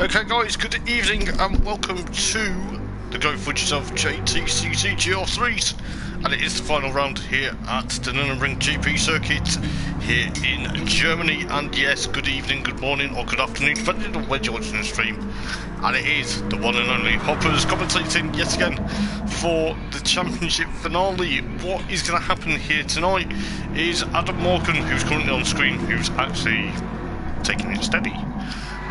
Okay guys, good evening and welcome to the Go Fudge yourself JTCC GR3s, and it is the final round here at the Nurburgring GP circuit here in Germany. And yes, good evening, good morning or good afternoon depending on when you're watching the stream, and it is the one and only Hoppers commentating yet again for the championship finale. What is going to happen here tonight is Adam Morgan, who's currently on screen, who's actually taking it steady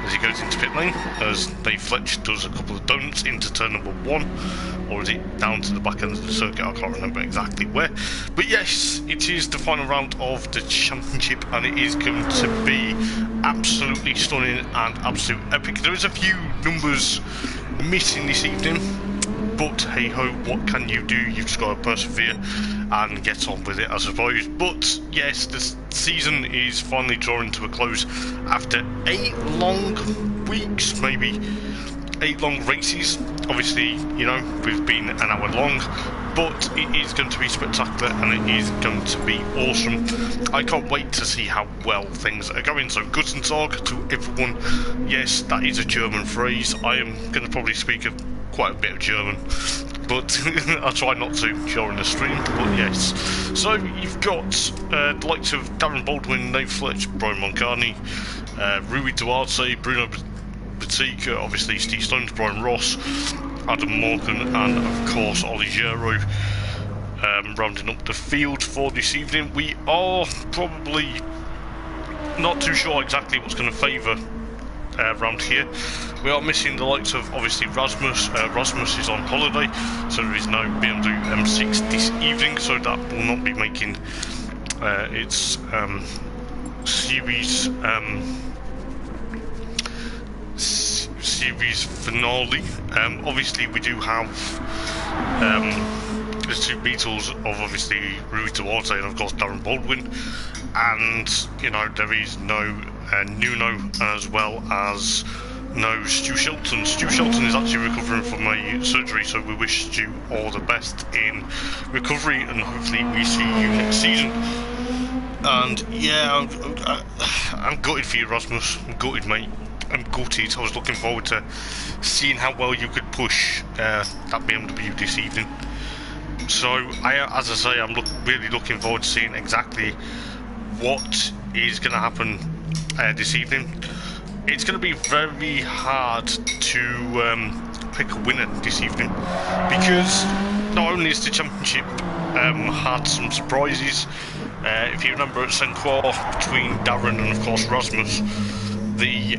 as he goes into pit lane, as Dave Fletch does a couple of donuts into turn number 1, or is it down to the back end of the circuit? I can't remember exactly where. But yes, it is the final round of the championship, and it is going to be absolutely stunning and absolute epic. There is a few numbers missing this evening, but hey ho, what can you do? You've just got to persevere and get on with it, I suppose. But yes, the season is finally drawing to a close after 8 long weeks, maybe 8 long races. Obviously, you know, we've been an hour long, but it is going to be spectacular and it is going to be awesome. I can't wait to see how well things are going. So Guten Tag to everyone. Yes, that is a German phrase. I am going to probably speak quite a bit of German, but I'll try not to during the stream. But yes, so you've got the likes of Darren Baldwin, Nate Fletch, Brian Moncani, Rui Duarte, Bruno Batika, obviously Steve Stones, Brian Ross, Adam Morgan, and of course Ollie Gero, rounding up the field for this evening. We are probably not too sure exactly what's going to favour around here. We are missing the likes of obviously Rasmus. Rasmus is on holiday, so there is no BMW M6 this evening, so that will not be making its series finale. Obviously we do have the 2 Beatles of obviously Rui Duarte and of course Darren Baldwin, and you know, there is no Nuno, as well as no Stu Shelton. Stu Shelton is actually recovering from a surgery, so we wish Stu all the best in recovery, and hopefully we see you next season. And yeah, I'm gutted for you, Rasmus. I'm gutted, mate. I'm gutted. I was looking forward to seeing how well you could push that BMW this evening. So, as I say, I'm really looking forward to seeing exactly what is going to happen this evening. It's going to be very hard to pick a winner this evening, because not only is the championship had some surprises. If you remember at St. Croix between Darren and of course Rasmus, the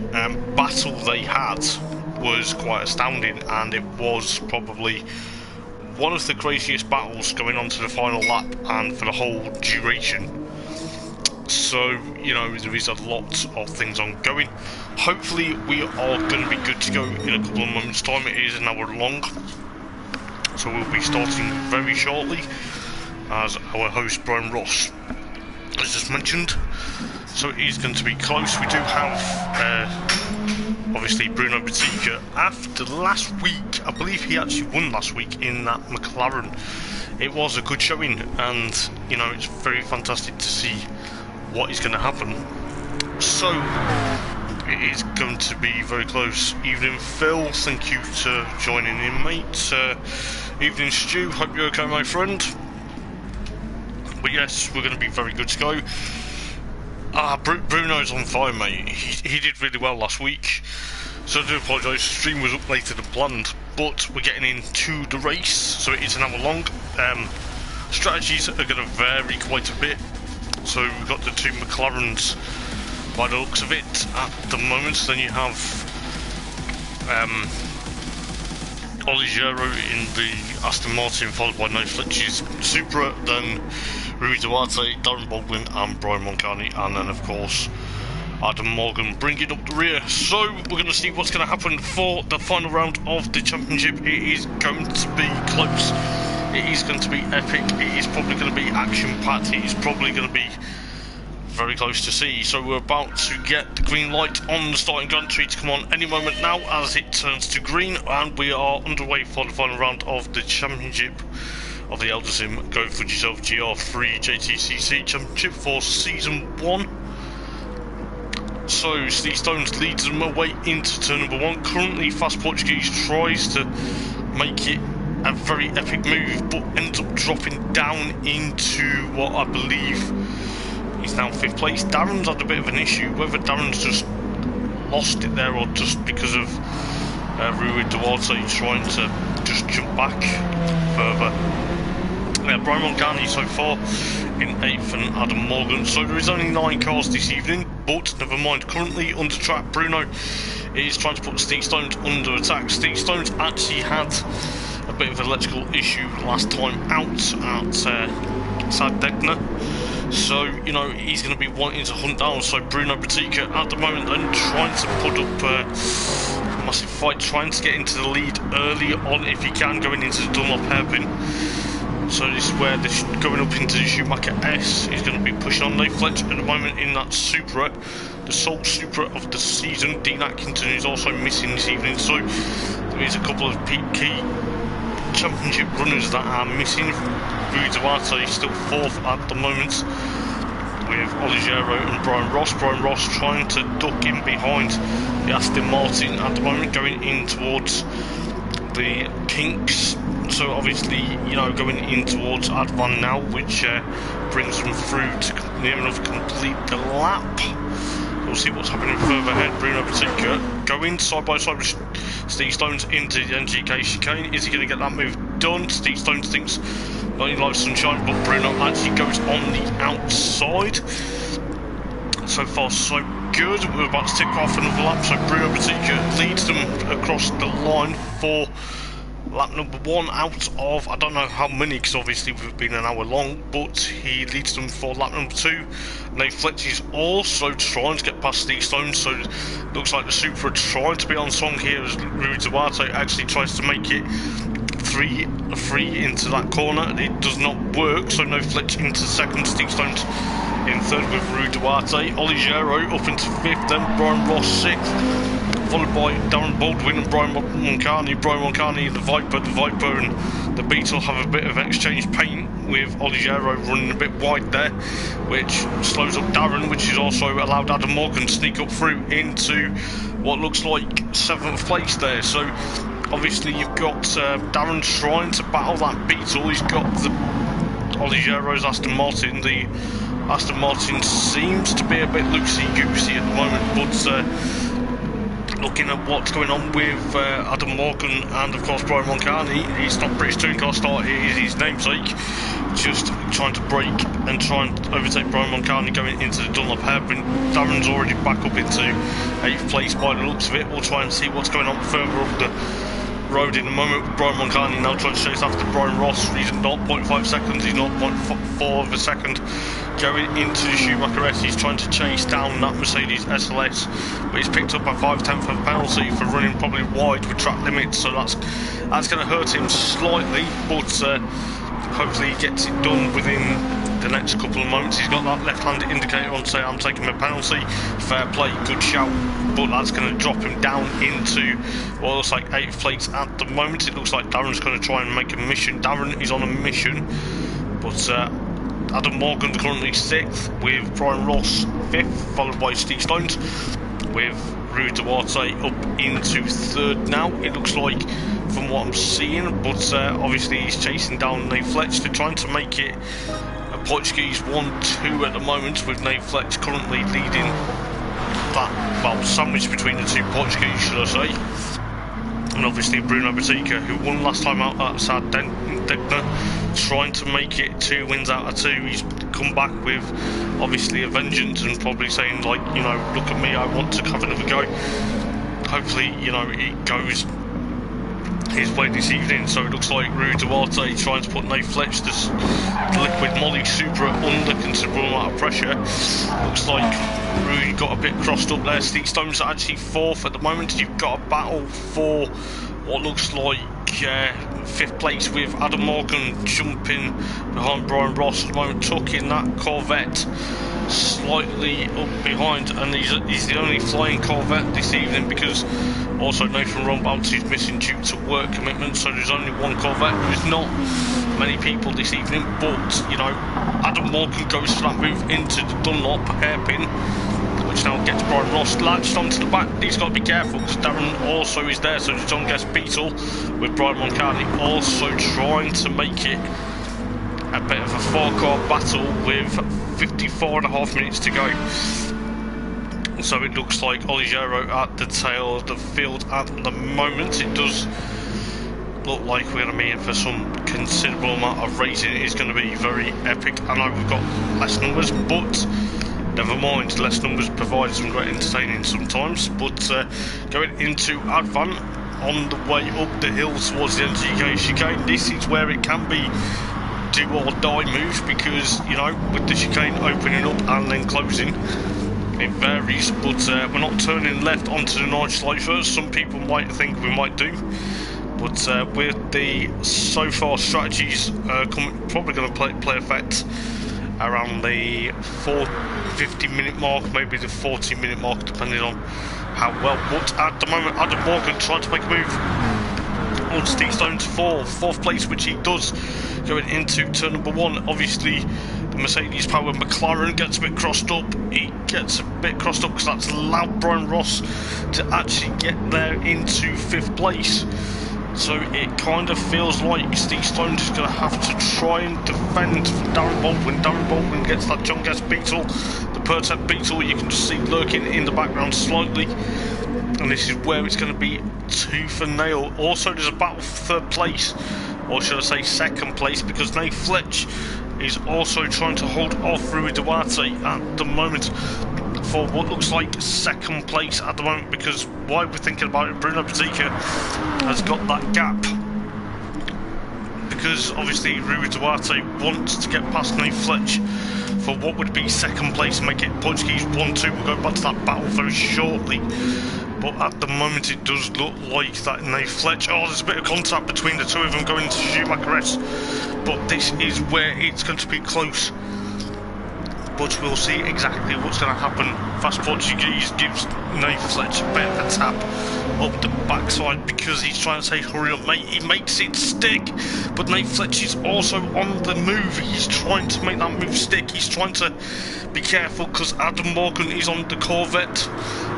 battle they had was quite astounding, and it was probably one of the craziest battles going on to the final lap and for the whole duration. So, you know, there is a lot of things ongoing. Hopefully we are going to be good to go in a couple of moments time. It is an hour long, so we'll be starting very shortly, as our host Brian Ross has just mentioned. So it is going to be close. We do have obviously Bruno Batika. After last week, I believe he actually won last week in that McLaren. It was a good showing, and you know, it's very fantastic to see what is going to happen. So it is going to be very close. Evening Phil, thank you for joining in, mate. Evening Stu, hope you're okay, my friend. But yes, we're going to be very good to go. Bruno's on fire, mate. He did really well last week, so I do apologise, the stream was up later than planned, but we're getting into the race, so it is an hour long. Strategies are going to vary quite a bit. So we've got the 2 McLarens by the looks of it at the moment. Then you have Ollie Gero in the Aston Martin, followed by Nate Fletch's Supra, then Rui Duarte, Darren Baldwin and Brian Moncani, and then of course Adam Morgan bringing up the rear. So we're going to see what's going to happen for the final round of the championship. It is going to be close. It is going to be epic. It is probably going to be action-packed. It is probably going to be very close to see. So we're about to get the green light on the starting gantry to come on any moment now as it turns to green, and we are underway for the final round of the championship of the Eldar Sim Go Fudge yourself GR3 JTCC Championship for Season 1. So Steve Stones leads them away into turn number 1. Currently Fast Portuguese tries to make it a very epic move, but ends up dropping down into what I believe is now 5th place. Darren's had a bit of an issue, whether Darren's just lost it there or just because of Rui Duarte trying to just jump back further. Brian Montgani so far in 8th and Adam Morgan. So there is only 9 cars this evening, but never mind. Currently under track, Bruno is trying to put Steve Stones under attack. Steve Stones actually had a bit of an electrical issue last time out at Sardegna. So, you know, he's going to be wanting to hunt down. So Bruno Batica at the moment and trying to put up a massive fight, trying to get into the lead early on if he can, going into the Dunlop hairpin. So this is where going up into the Schumacher S is going to be pushing on. Nate Fletch at the moment in that Supra, the sole Supra of the season. Dean Atkinson is also missing this evening, so there is a couple of key championship runners that are missing. Rui Duarte is still 4th at the moment with Oligiero and Brian Ross. Brian Ross trying to duck in behind the Aston Martin at the moment, going in towards the Kinks. So obviously, you know, going in towards Advan now, which brings them through to near enough complete the lap. We'll see what's happening further ahead. Bruno Batica going side by side with Steve Stones into the NGK chicane. Is he going to get that move done? Steve Stones thinks not in live sunshine, but Bruno actually goes on the outside. So far, so good. We're about to tick off another lap. So Bruno Batica leads them across the line for lap number 1 out of, I don't know how many, because obviously we've been an hour long, but he leads them for lap number 2. Nate Fletch is also trying to get past Steve Stones, so it looks like the Supra trying to be on song here as Rui Duarte actually tries to make it 3 into that corner. It does not work, so Nate Fletch into 2nd, Steve Stones in 3rd with Rui Duarte. Oligiero up into 5th, then Brian Ross 6th. Followed by Darren Baldwin and Brian Moncani. Brian Moncani, the Viper and the Beetle have a bit of exchange paint with Oligiero running a bit wide there, which slows up Darren, which is also allowed Adam Morgan to sneak up through into what looks like 7th place there. So obviously you've got Darren trying to battle that Beetle. He's got the Oligiero's Aston Martin. The Aston Martin seems to be a bit loosey-goosey at the moment, but looking at what's going on with Adam Morgan and of course Brian Moncani, he's not British Touring Car Star, it is his namesake, just trying to break and try and overtake Brian Moncani going into the Dunlop hairpin. Darren's already back up into 8th place by the looks of it. We'll try and see what's going on further up the road in a moment with Brian Moncani now trying to chase after Brian Ross. He's at 0.5 seconds, he's 0.4 of a second going into the Schumacher S. He's trying to chase down that Mercedes SLS, but he's picked up a 5/10 of penalty for running probably wide with track limits, so that's going to hurt him slightly, but hopefully he gets it done within the next couple of moments. He's got that left-hand indicator on to say I'm taking a penalty. Fair play, good shout, but that's going to drop him down into what looks like 8th place at the moment. It looks like Darren's going to try and make a mission. Darren is on a mission, but Adam Morgan currently 6th with Brian Ross 5th, followed by Steve Stones with Rui Duarte up into 3rd now, it looks like, from what I'm seeing, but obviously he's chasing down Nate Fletch. They're trying to make it a Portuguese 1-2 at the moment, with Nate Fletch currently leading that, well, sandwiched between the 2 Portuguese, should I say. And obviously Bruno Batica, who won last time out at Sardegna, trying to make it 2 wins out of 2. He's come back with obviously a vengeance and probably saying, like, you know, look at me, I want to have another go. Hopefully, you know, it goes his way this evening. So it looks like Rui Duarte trying to put Nate Fletch, this liquid Molly Supra, under considerable amount of pressure. Looks like Rui got a bit crossed up there. Steve Stones are actually 4th at the moment. You've got a battle for what looks like 5th place with Adam Morgan jumping behind Brian Ross at the moment, tucking that Corvette slightly up behind, and he's the only flying Corvette this evening because also Nathan Rombout is missing due to work commitments, so there's only 1 Corvette. There's not many people this evening, but you know, Adam Morgan goes for that move into the Dunlop hairpin, which Fudge now gets Brian Ross latched onto the back. He's got to be careful because Darren also is there, so John gets Beetle with Brian Moncani also trying to make it a bit of a four-car battle with 54.5 minutes to go. So it looks like Oliveira at the tail of the field at the moment. It does look like we're going to be in for some considerable amount of racing. It is going to be very epic. I know we've got less numbers, but never mind, less numbers provide some great entertaining sometimes. But going into Advan on the way up the hill towards the NGK chicane, this is where it can be do or die move, because, you know, with the chicane opening up and then closing, it varies. But we're not turning left onto the Nordschleife. Some people might think we might do, but with the so far strategies probably going to play effect around the 50-minute mark, maybe the 40-minute mark, depending on how well. But at the moment, Adam Morgan trying to make a move on Steve Stone's fourth place, which he does going into turn number 1. Obviously, the Mercedes powered McLaren gets a bit crossed up. He gets a bit crossed up because that's allowed Brian Ross to actually get there into 5th place. So it kind of feels like Steve Stone is going to have to try and defend from Darren Baldwin. Darren Baldwin gets that John Guest Beetle, the Pertec Beetle. You can just see lurking in the background slightly. And this is where it's going to be tooth and nail. Also, there's a battle for 3rd place, or should I say 2nd place, because Nate Fletch is also trying to hold off Rui Duarte at the moment for what looks like 2nd place at the moment, because while we're thinking about it, Bruno Batica has got that gap, because obviously Rui Duarte wants to get past Nate Fletch for what would be 2nd place and make it Portuguese 1-2. We'll go back to that battle very shortly. But at the moment it does look like that Nate Fletch, oh, there's a bit of contact between the two of them going into Schumacher S. But this is where it's going to be close. But we'll see exactly what's going to happen. Fast Portuguese gives Nate Fletch a bit of a tap up the backside because he's trying to say hurry up mate. He makes it stick, but Nate Fletch is also on the move. He's trying to make that move stick. He's trying to be careful because Adam Morgan is on the Corvette.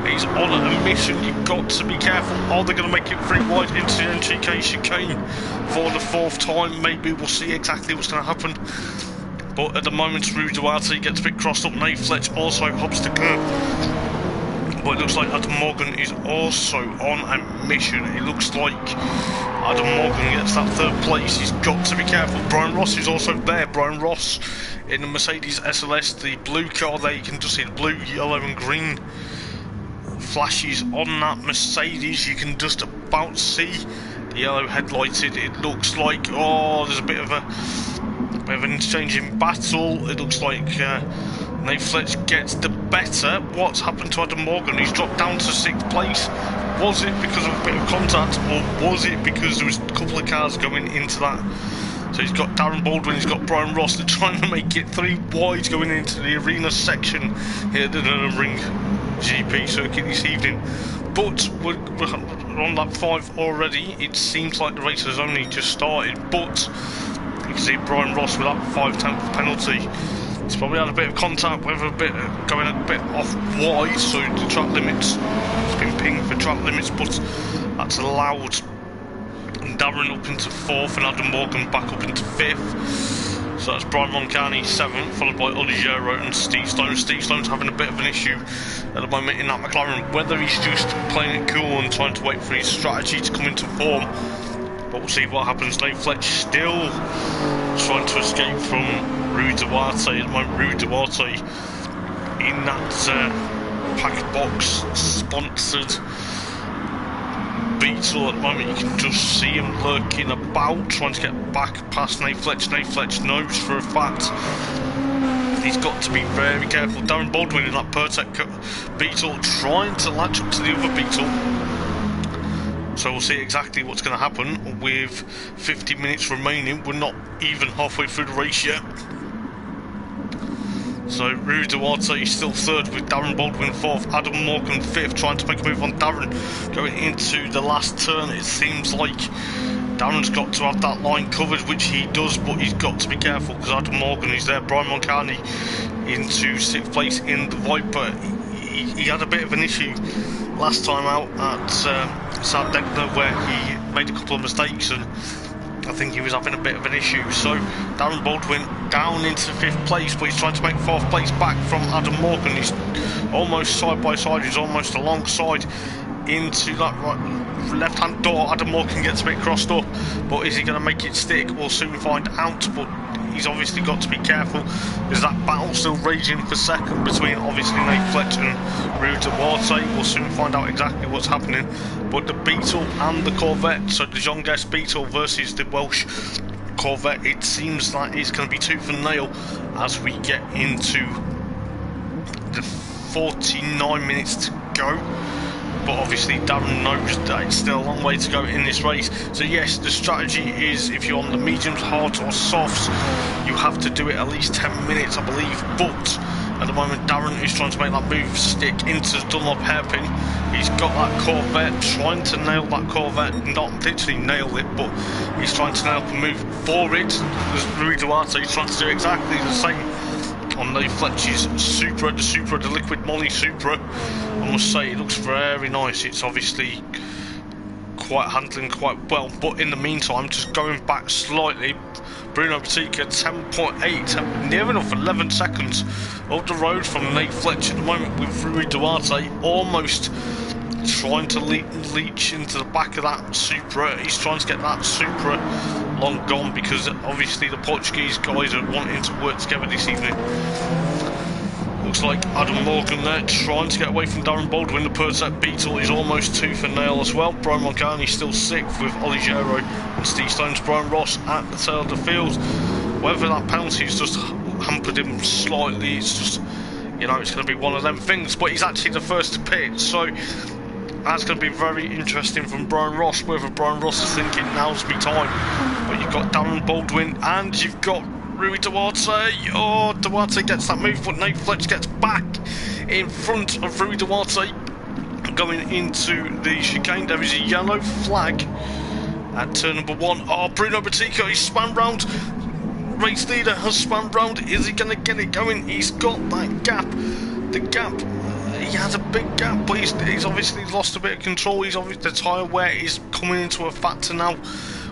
He's on a mission. You've got to be careful. Are they going to make it 3 wide into the NGK chicane for the 4th time? Maybe. We'll see exactly what's going to happen. But at the moment, Rui Duarte gets a bit crossed up. Nate Fletch also hops the curb. But it looks like Adam Morgan is also on a mission. It looks like Adam Morgan gets that 3rd place. He's got to be careful. Brian Ross is also there. Brian Ross in the Mercedes SLS, the blue car there. You can just see the blue, yellow and green flashes on that Mercedes. You can just about see the yellow headlighted. It looks like, oh, there's a bit of an interchanging battle. It looks like Nate Fletch gets the better. What's happened to Adam Morgan? He's dropped down to 6th place. Was it because of a bit of contact, or was it because there was a couple of cars going into that? So he's got Darren Baldwin, he's got Brian Ross. They're trying to make it 3 wide going into the arena section here at the Nurburgring GP circuit this evening. But we're on lap 5 already. It seems like the race has only just started, but you can see Brian Ross with that 5/10 penalty. He's probably had a bit of contact with going a bit off wide, so the track limits, it's been pinged for track limits, but that's allowed Darren up into 4th and Adam Morgan back up into 5th. So that's Brian Moncani 7th, followed by Oliveira and Steve Stone. Steve Stone's having a bit of an issue at the moment in that McLaren, whether he's just playing it cool and trying to wait for his strategy to come into form. But we'll see what happens. Nate Fletch still trying to escape from Rui Duarte. At the moment, Rui Duarte in that pack box sponsored Beetle at the moment. You can just see him lurking about, trying to get back past Nate Fletch. Nate Fletch knows for a fact he's got to be very careful. Darren Baldwin in that Pertec Beetle trying to latch up to the other Beetle. So we'll see exactly what's going to happen with 50 minutes remaining. We're not even halfway through the race yet. So Rui Duarte is still 3rd with Darren Baldwin 4th, Adam Morgan 5th, trying to make a move on Darren going into the last turn. It seems like Darren's got to have that line covered, which he does, but he's got to be careful because Adam Morgan is there. Brian Moncani into 6th place in the Viper. he had a bit of an issue last time out at South where he made a couple of mistakes, and I think he was having a bit of an issue. So Darren Baldwin down into 5th place, but he's trying to make 4th place back from Adam Morgan. He's almost side by side, he's almost alongside into that left-hand door. Adam Morgan gets a bit crossed up, but is he going to make it stick? We'll soon find out, but he's obviously got to be careful. There's that battle still raging for second between obviously Nate Fletch and Rui Duarte. We'll soon find out exactly what's happening. But the Beetle and the Corvette, so the John Guest Beetle versus the Welsh Corvette, it seems like it's going to be tooth and nail as we get into the 49 minutes to go. But obviously Darren knows that it's still a long way to go in this race. So yes, the strategy is, if you're on the mediums, hards or softs, you have to do it at least 10 minutes, I believe. But at the moment Darren is trying to make that move stick into the Dunlop hairpin. He's got that Corvette, trying to nail that Corvette, not literally nail it, but he's trying to nail the move for it. As Rui Duarte is trying to do exactly the same on Nate Fletch's Supra, the Liquid Molly Supra. I must say, it looks very nice. It's obviously handling quite well, but in the meantime, just going back slightly, Bruno Batica 10.8, near enough 11 seconds up the road from Nate Fletch at the moment, with Rui Duarte almost trying to leach into the back of that Supra. He's trying to get that Supra long gone, because obviously the Portuguese guys are wanting to work together this evening. Looks like Adam Morgan there trying to get away from Darren Baldwin. The Perset Beetle is almost tooth and nail as well. Brian Moncani still 6th with Ollie Gero and Steve Stone's Brian Ross at the tail of the field. Whether that penalty has just hampered him slightly, it's just, you know, it's going to be one of them things. But he's actually the first to pit, so that's going to be very interesting from Brian Ross, whether Brian Ross is thinking now's me time. But you've got Darren Baldwin and you've got Rui Duarte. Oh, Duarte gets that move, but Nate Fletch gets back in front of Rui Duarte going into the chicane. There is a yellow flag at turn number 1. Oh, Bruno Batica, he's spun round. Race leader has spun round. Is he going to get it going? He's got that gap. The gap, he has a big gap, but he's obviously lost a bit of control. He's obviously, the tyre wear is coming into a factor now.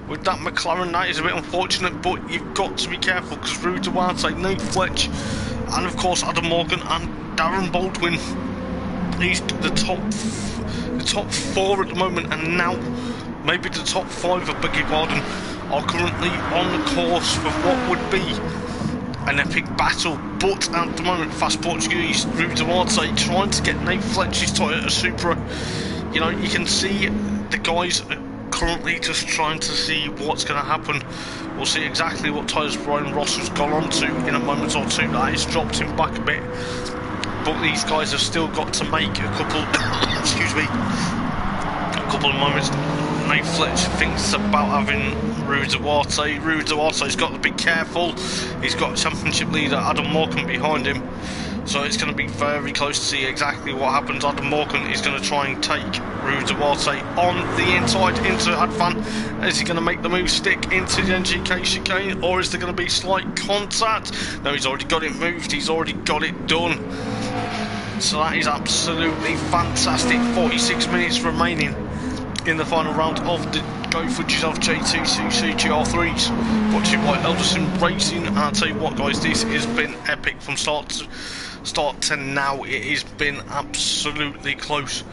With that McLaren, that is a bit unfortunate, but you've got to be careful, because Rui Duarte, Nate Fletch, and of course Adam Morgan and Darren Baldwin, he's the top 4 at the moment, and now maybe the top 5, I beg your pardon, are currently on the course for what would be an epic battle. But at the moment, Fast Portuguese Rui Duarte trying to get Nate Fletch's Toyota Supra. You know, you can see the guys are currently just trying to see what's going to happen. We'll see exactly what tyres Brian Ross has gone on to in a moment or two. That has dropped him back a bit, but these guys have still got to make a couple excuse me, a couple of moments. Nate Fletch thinks about having Rui Duarte. Rui Duarte's got to be careful. He's got championship leader Adam Morgan behind him, so it's going to be very close to see exactly what happens. Adam Morgan is going to try and take Rui Duarte on the inside into Advan. Is he going to make the move stick into the NGK chicane, or is there going to be slight contact? No, he's already got it moved. He's already got it done. So that is absolutely fantastic. 46 minutes remaining in the final round of the Go Fudges of JTCC GR3s, watching by Eldar Racing. And I'll tell you what, guys, this has been epic from start to now. It has been absolutely close.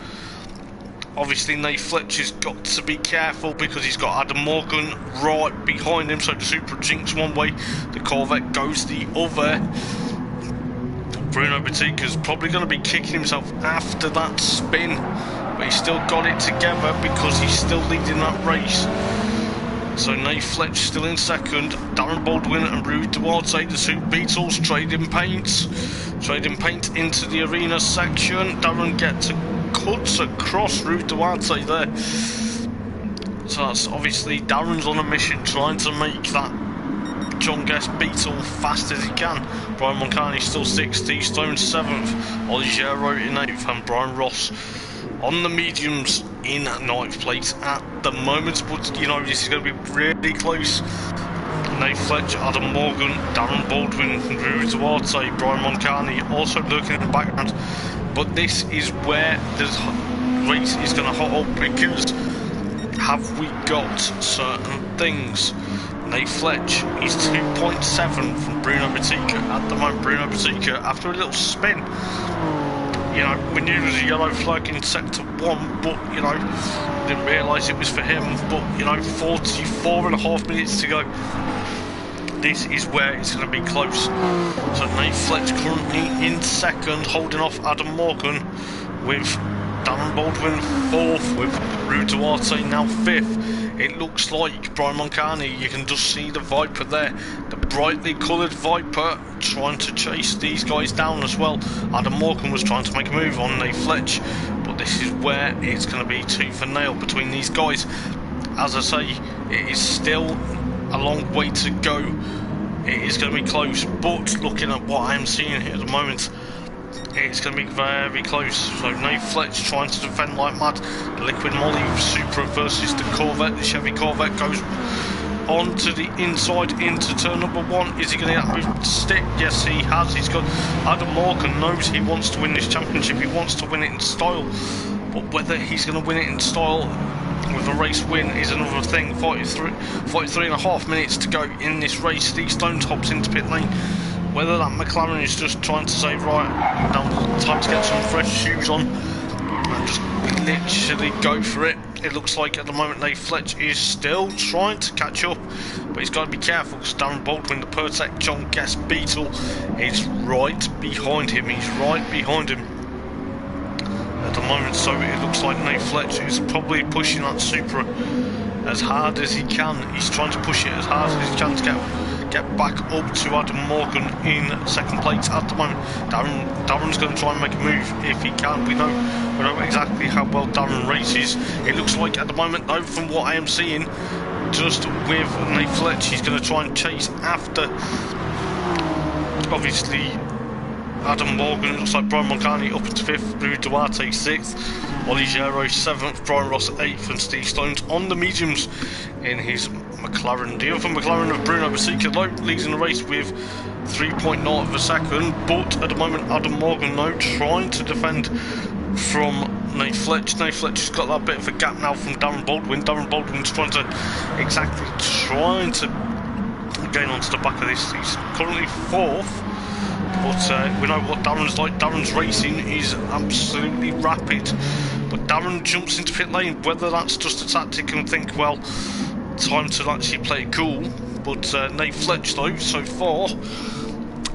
Obviously Nate Fletch has got to be careful, because he's got Adam Morgan right behind him, so the Supra jinks one way, the Corvette goes the other. Bruno Batica's probably going to be kicking himself after that spin, but he's still got it together because he's still leading that race. So Nate Fletch still in second, Darren Baldwin and Rui Duarte, the two Beetles, trading paint into the arena section. Darren cuts across Rui Duarte there. So that's obviously Darren's on a mission, trying to make that John Guest Beetle fast as he can. Brian Moncani still 6th, Steve Stone 7th, Ollie Gero in 8th, and Brian Ross on the mediums in 9th place at the moment. But you know, this is going to be really close. Nate Fletch, Adam Morgan, Darren Baldwin, Rui Duarte, Brian Moncani also lurking in the background. But this is where the race is going to hot up, because have we got certain things? Nate Fletch is 2.7 from Bruno Batica at the moment. Bruno Batica, after a little spin, you know, we knew there was a yellow flag in sector 1, but, you know, didn't realise it was for him. But, you know, 44.5 minutes to go. This is where it's going to be close. So Nate Fletch currently in second, holding off Adam Morgan, with Darren Baldwin 4th, with Rue Duarte now 5th. It looks like Brian Moncani, you can just see the Viper there, the brightly coloured Viper, trying to chase these guys down as well. Adam Morgan was trying to make a move on Nate Fletch, but this is where it's going to be tooth and nail between these guys. As I say, it is still a long way to go. It is going to be close, but looking at what I'm seeing here at the moment, it's going to be very close. So Nate Fletch trying to defend like mad. The Liquid Molly Supra versus the Corvette. The Chevy Corvette goes on to the inside into turn number 1. Is he going to move to stick? Yes, he has. He's got Adam Morgan knows he wants to win this championship. He wants to win it in style. But whether he's going to win it in style with a race win is another thing. 43.5 minutes to go in this race. Steve Stones hops into pit lane. Whether that McLaren is just trying to say, right, now time to get some fresh shoes on and just literally go for it. It looks like at the moment Nate Fletch is still trying to catch up, but he's got to be careful because Darren Baldwin, the Pertec John Guest Beetle, is right behind him. He's right behind him at the moment, so it looks like Nate Fletch is probably pushing that Supra as hard as he can. He's trying to push it as hard as he can to get back up to Adam Morgan in second place at the moment. Darren's going to try and make a move if he can. We know exactly how well Darren races. It looks like at the moment though, from what I am seeing, just with Nate Fletch, he's going to try and chase after, obviously, Adam Morgan. It looks like Brian Moncani up into 5th, Rue Duarte 6th, Ollie Gero 7th, Brian Ross 8th, and Steve Stones on the mediums in his McLaren. The other McLaren of Bruno Batica leads in the race with 3.0 of a second, but at the moment Adam Morgan though trying to defend from Nate Fletch. Nate Fletch has got that bit of a gap now from Darren Baldwin. Darren Baldwin's trying to gain onto the back of this. He's currently 4th. But we know what Darren's like. Darren's racing is absolutely rapid. But Darren jumps into pit lane, whether that's just a tactic and think, well, time to actually play it cool. But Nate Fletch though, so far,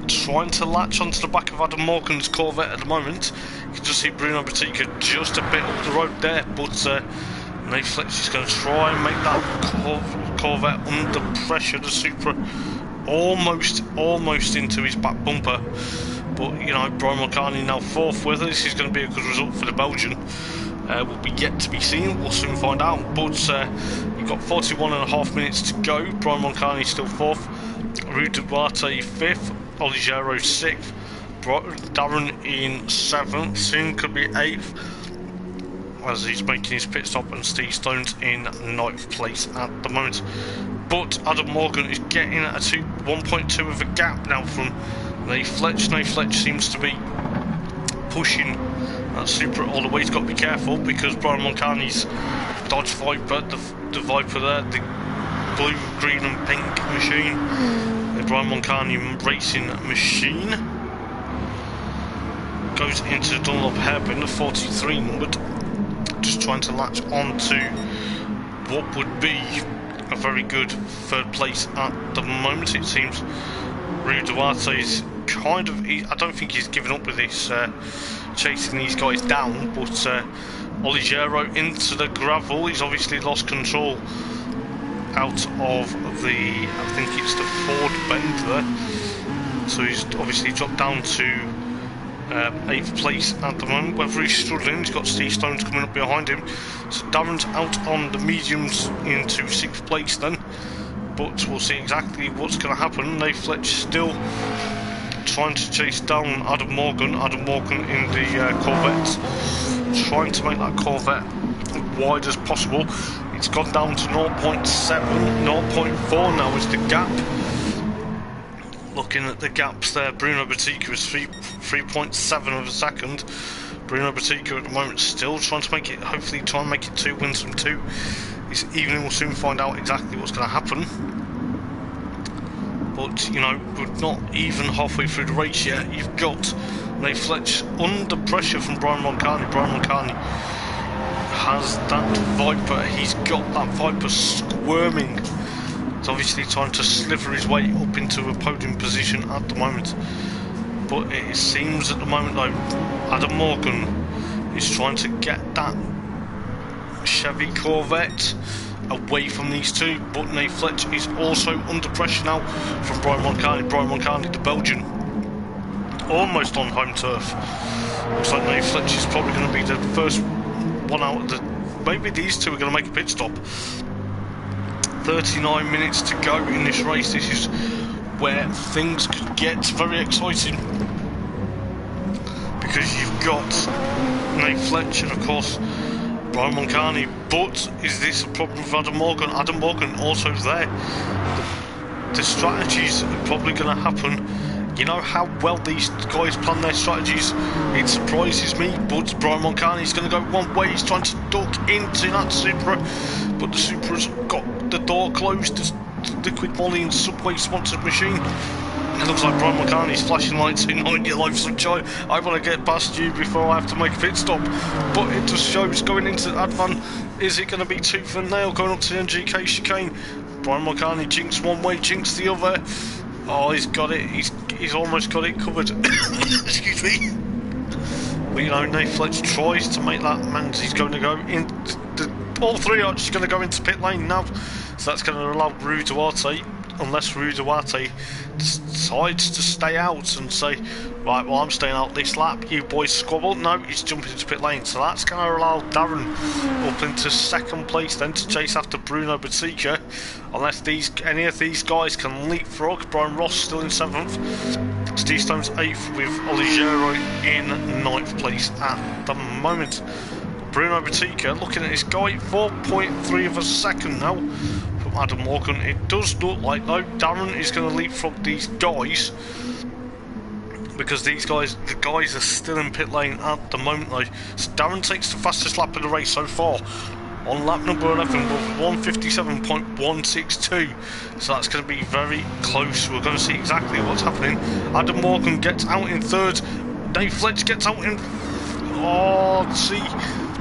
trying to latch onto the back of Adam Morgan's Corvette at the moment. You can just see Bruno Batica just a bit up the road there, but Nate Fletch is going to try and make that Corvette under pressure. The Supra almost into his back bumper, but you know, Brian Moncani now 4th. Whether this is going to be a good result for the Belgian will be yet to be seen. We'll soon find out. But you've got 41.5 minutes to go. Brian Moncani still 4th, Rue Duarte 5th, Ollie Gero 6th, Darren in 7th, soon could be 8th as he's making his pit stop, and Steve Stones in 9th place at the moment. But Adam Morgan is getting at a 1.2 of a gap now from Nate Fletch. Nate Fletch seems to be pushing that Supra all the way. He's got to be careful because Brian Moncani's Dodge Viper, the Viper there, the blue, green and pink machine, the Brian Moncani racing machine, goes into the Dunlop hairpin, the 43 numbered, just trying to latch on to what would be a very good 3rd place at the moment. It seems Rue Duarte's kind of, I don't think he's given up with this, chasing these guys down, but Ollie Gero into the gravel. He's obviously lost control out of the, I think it's the Ford bend there, so he's obviously dropped down to 8th place at the moment. Whether he's struggling, he's got Steve Stones coming up behind him, so Darren's out on the mediums into 6th place then, but we'll see exactly what's going to happen. Nate Fletch still trying to chase down Adam Morgan in the Corvette, trying to make that Corvette wide as possible. It's gone down to 0.7, 0.4 now is the gap. Looking at the gaps there, Bruno Batica was 3.7 of a second Bruno Batica at the moment still trying to make it, hopefully try and make it 2 wins from 2. This evening we'll soon find out exactly what's going to happen. But, you know, we're not even halfway through the race yet. You've got Nate Fletch under pressure from Brian Moncani. Brian Moncani has that Viper. He's got that Viper squirming. He's obviously trying to sliver his way up into a podium position at the moment. But it seems at the moment though, Adam Morgan is trying to get that Chevy Corvette away from these two. But Nate Fletch is also under pressure now from Brian Moncani. Brian Moncani, the Belgian, almost on home turf. Looks like Nate Fletch is probably going to be the first one out of the... Maybe these two are going to make a pit stop. 39 minutes to go in this race. This is where things could get very exciting, because you've got Nate Fletch and of course Brian Moncani. But is this a problem with Adam Morgan? Adam Morgan also there. The strategies are probably going to happen. You know how well these guys plan their strategies. It surprises me, but Brian Moncani is going to go one way. He's trying to duck into that Supra, but the Supra's got the door closed. The Liquid Molly and Subway sponsored machine. It looks like Brian Moncani's flashing lights saying, "On your life, sunshine. I want to get past you before I have to make a pit stop." But it just shows going into Advan. Is it going to be tooth and nail going up to the NGK chicane? Brian Moncani jinks one way, jinks the other. Oh, he's got it. He's almost got it covered. Excuse me. But you know, Nate Fletch tries to make that man. He's going to go in. All three are just going to go into pit lane now. So that's going to allow Rue Duarte, unless Rue Duarte decides to stay out and say, right, well, I'm staying out this lap, you boys squabble. No, he's jumping into pit lane. So that's going to allow Darren up into second place then to chase after Bruno Batica. Unless any of these guys can leapfrog. Brian Ross still in 7th. Steve Stone's 8th with Oligero in 9th place at the moment. Bruno Batica looking at his guy, 4.3 of a second now from Adam Morgan. It does look like though Darren is going to leapfrog these guys, because these guys, the guys are still in pit lane at the moment though. So Darren takes the fastest lap of the race so far on lap number 11 with 157.162. So that's going to be very close. We're going to see exactly what's happening. Adam Morgan gets out in 3rd. Nate Fletch gets out in... Oh, see,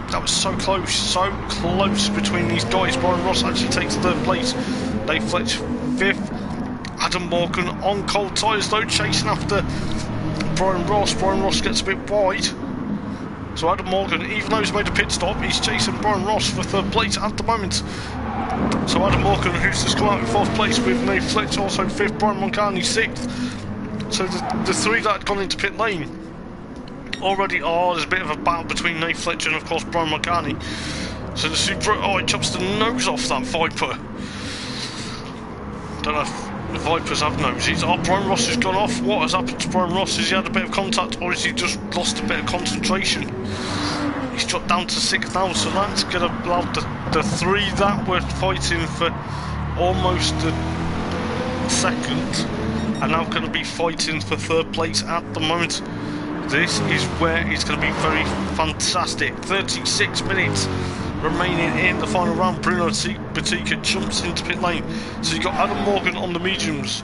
that was so close between these guys. Brian Ross actually takes 3rd place. Nate Fletch 5th. Adam Morgan on cold tyres though, chasing after Brian Ross. Brian Ross gets a bit wide. So Adam Morgan, even though he's made a pit stop, he's chasing Brian Ross for 3rd place at the moment. So Adam Morgan, who's just come out in 4th place with Nate Fletch also 5th, Brian Moncani 6th. So the three that had gone into pit lane already, there's a bit of a battle between Nate Fletch and of course Brian Moncani. So the Supra, it chops the nose off that Viper. Don't know if the Vipers have noses. Brian Ross has gone off. What has happened to Brian Ross? Has he had a bit of contact, or has he just lost a bit of concentration? He's dropped down to 6th now, so that's going to allow the three that were fighting for almost the 2nd are now going to be fighting for 3rd place at the moment. This is where it's going to be very fantastic. 36 minutes remaining in the final round. Bruno Batica jumps into pit lane. So you've got Adam Morgan on the mediums,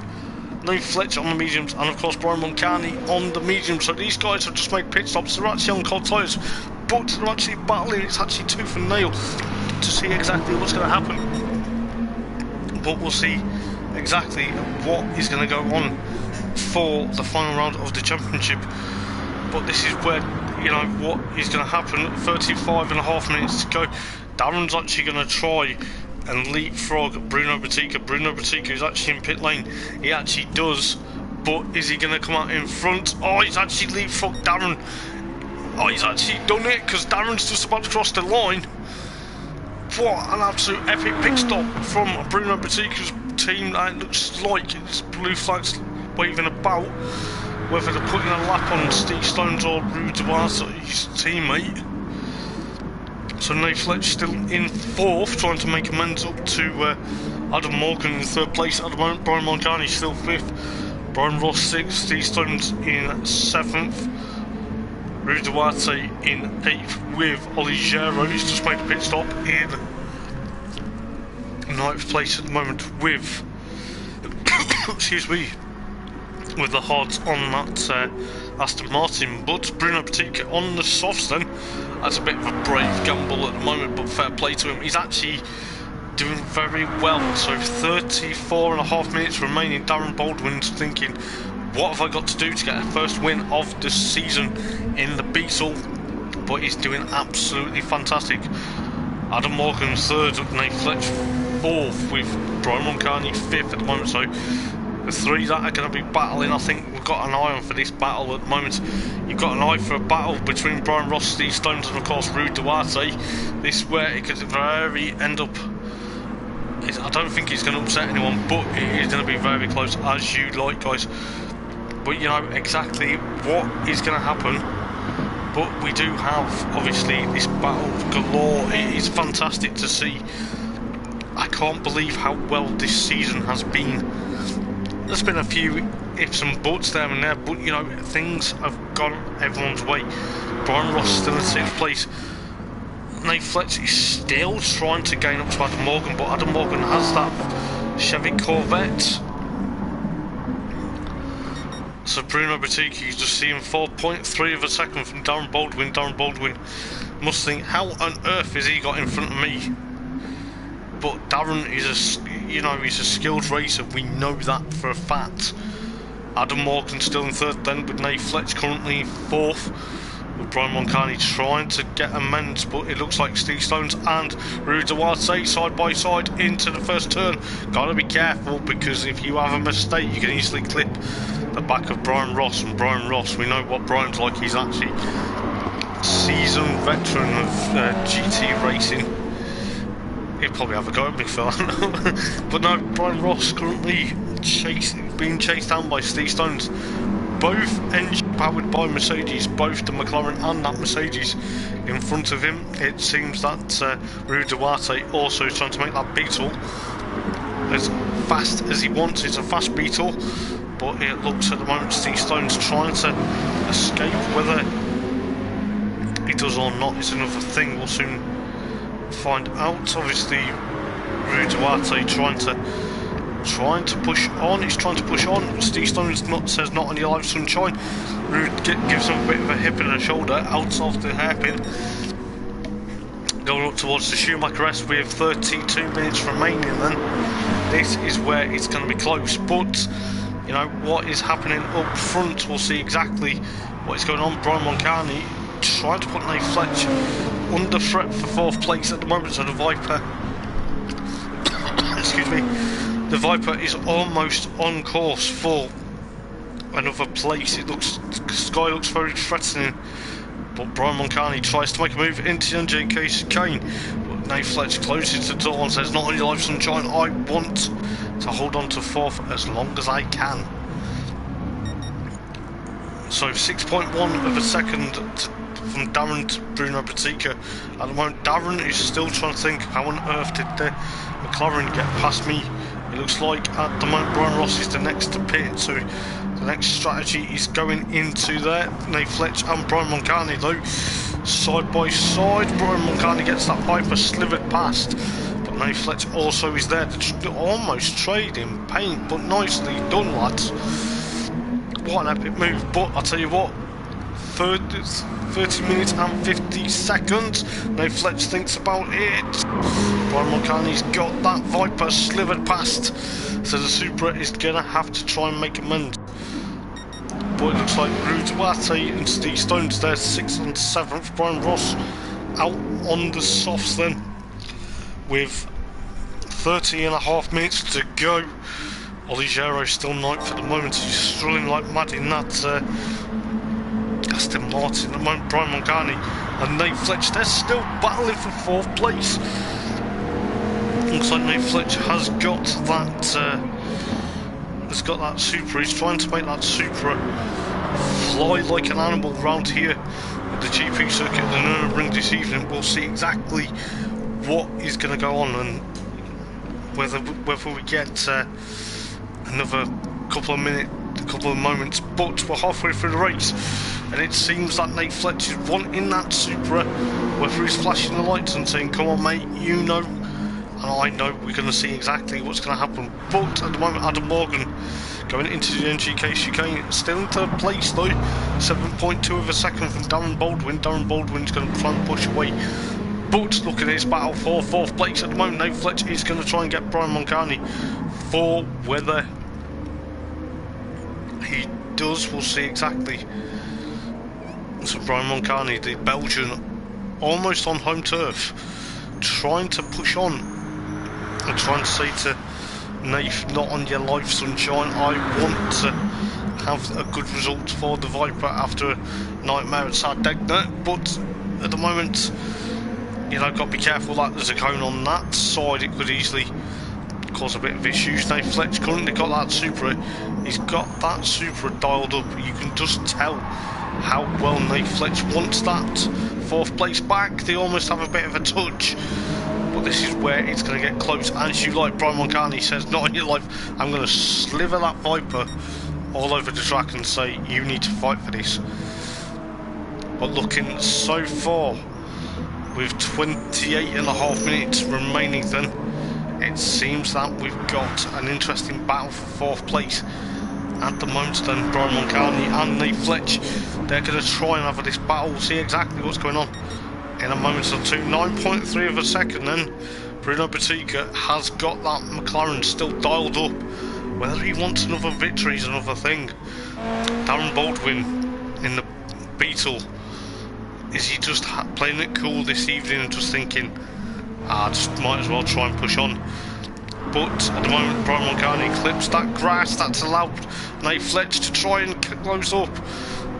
Nate Fletch on the mediums, and of course Brian Moncani on the mediums. So these guys have just made pit stops. They're actually on cold tyres, but they're actually battling. It's actually tooth and nail to see exactly what's going to happen. But we'll see exactly what is going to go on for the final round of the championship. But this is where, you know, what is going to happen. 35.5 minutes to go. Darren's actually going to try and leapfrog Bruno Batica. Bruno Batica is actually in pit lane. He actually does, but is he going to come out in front? Oh, he's actually leapfrogged Darren. Oh, he's actually done it, because Darren's just about to cross the line. What an absolute epic pit stop from Bruno Batica's team. It looks like it's blue flags waving about. Whether they're putting a lap on Steve Stone's or Rue Duarte's teammate. So Nate Fletch still in 4th, trying to make amends up to Adam Morgan in 3rd place at the moment. Brian Moncani still 5th. Brian Ross 6th. Steve Stone's in 7th. Rui Duarte in 8th with Oli Gero. He's just made a pit stop in 9th place at the moment with excuse me, with the hards on that Aston Martin. But Bruno Petit on the softs then. That's a bit of a brave gamble at the moment, but fair play to him. He's actually doing very well. So 34.5 minutes remaining. Darren Baldwin's thinking, what have I got to do to get a first win of the season in the Beetle? But he's doing absolutely fantastic. Adam Morgan 3rd, Nate Fletch 4th, with Brian Moncani 5th at the moment. So the 3 that are going to be battling, I think we've got an eye on for this battle at the moment. You've got an eye for a battle between Brian Ross, Steve Stones, and of course Rui Duarte. This is where it could very end up. I don't think it's going to upset anyone, but it is going to be very close, as you like, guys. But you know exactly what is going to happen. But we do have, obviously, this battle galore. It is fantastic to see. I can't believe how well this season has been. There's been a few ifs and buts there and there, but you know, things have gone everyone's way. Brian Ross still in 6th place. Nate Fletch is still trying to gain up to Adam Morgan, but Adam Morgan has that Chevy Corvette. So Bruno Batiki is just seeing 4.3 of a second from Darren Baldwin. Darren Baldwin must think, how on earth has he got in front of me? But Darren is he's a skilled racer. We know that for a fact. Adam Morgan still in 3rd then, with Nate Fletch currently 4th. With Brian Moncani trying to get amends, but it looks like Steve Stones and Rui Duarte side by side into the first turn. Gotta be careful, because if you have a mistake, you can easily clip the back of Brian Ross. And Brian Ross, we know what Brian's like. He's actually a seasoned veteran of GT racing. He'll probably have a go at me for that. But no, Brian Ross currently being chased down by Steve Stones. Both engine powered by Mercedes, both the McLaren and that Mercedes in front of him. It seems that Rui Duarte also is trying to make that Beetle as fast as he wants. It's a fast Beetle, but it looks at the moment Steve Stone's trying to escape. Whether he does or not is another thing. We'll soon find out. Obviously Rui Duarte trying to push on. He's trying to push on. Steve Stones says not on your life, sunshine. Rui gives him a bit of a hip and a shoulder out of the hairpin. Going up towards the Schumacher S with 32 minutes remaining then. This is where it's going to be close, but you know what is happening up front. We'll see exactly what is going on. Brian Moncani trying to put Nate Fletch under threat for 4th place at the moment. So the Viper excuse me, the Viper is almost on course for another place. It looks, the sky looks very threatening, but Brian Moncani tries to make a move into the engine case Kane. But Nate Fletch closes the door and says, not on your life, sunshine, I want to hold on to 4th as long as I can. So 6.1 of a second from Darren to Bruno Batica. At the moment, Darren is still trying to think, how on earth did the McLaren get past me? It looks like at the moment Brian Ross is the next to pit, so the next strategy is going into there. Nate Fletch and Brian Moncani though, side by side. Brian Moncani gets that Viper slivered past, but Nate Fletch also is there to almost trade in paint, but nicely done, lads. What an epic move. But I'll tell you what, 30 minutes and 50 seconds. Nate Fletch thinks about it. Brian Moncani's got that Viper slivered past, so the Supra is gonna have to try and make amends. But it looks like Rui Duarte and Steve Stones there, 6th and 7th. Brian Ross out on the softs then, with 30.5 minutes to go. Oli Gero still 9th at the moment. He's struggling like mad in that Aston Martin at the moment. Brian Moncani and Nate Fletch, they're still battling for 4th place. Looks like Nate Fletch has got that Supra. He's trying to make that Supra fly like an animal round here at the GP circuit at the Nurburgring this evening. We'll see exactly what is going to go on and whether we get another couple of moments, but we're halfway through the race. and it seems that Nate Fletch is wanting that Supra, whether he's flashing the lights and saying, come on mate, you know, and I know we're going to see exactly what's going to happen. But at the moment, Adam Morgan going into the NGK chicane, still in third place though, 7.2 of a second from Darren Baldwin. Darren Baldwin's going to try and push away. But look at this battle for fourth place at the moment. Nate Fletch is going to try and get Brian Moncani. For whether he does, we'll see exactly. So Brian Moncani, the Belgian, almost on home turf, trying to push on and trying to say to Nath, not on your life sunshine, I want to have a good result for the Viper after a nightmare at Sardegna. But at the moment, you know, got to be careful that there's a cone on that side, it could easily cause a bit of issues. Nate Fletch currently got that Supra, he's got that Supra dialed up. You can just tell how well Nate Fletch wants that fourth place back. They almost have a bit of a touch, but this is where it's going to get close. As you like, Brian Moncani says, not in your life, I'm going to sliver that Viper all over the track and say, you need to fight for this. But looking so far, with 28.5 minutes remaining then, it seems that we've got an interesting battle for fourth place. At the moment then, Brian Moncani and Nate Fletch, they're going to try and have this battle. We'll see exactly what's going on in a moment or two. 9.3 of a second then, Bruno Batica has got that McLaren still dialed up. Whether he wants another victory is another thing. Darren Baldwin in the Beetle, is he just playing it cool this evening and just thinking, just might as well try and push on? But at the moment, Brian Moncani clips that grass. That's allowed Nate Fletch to try and close up,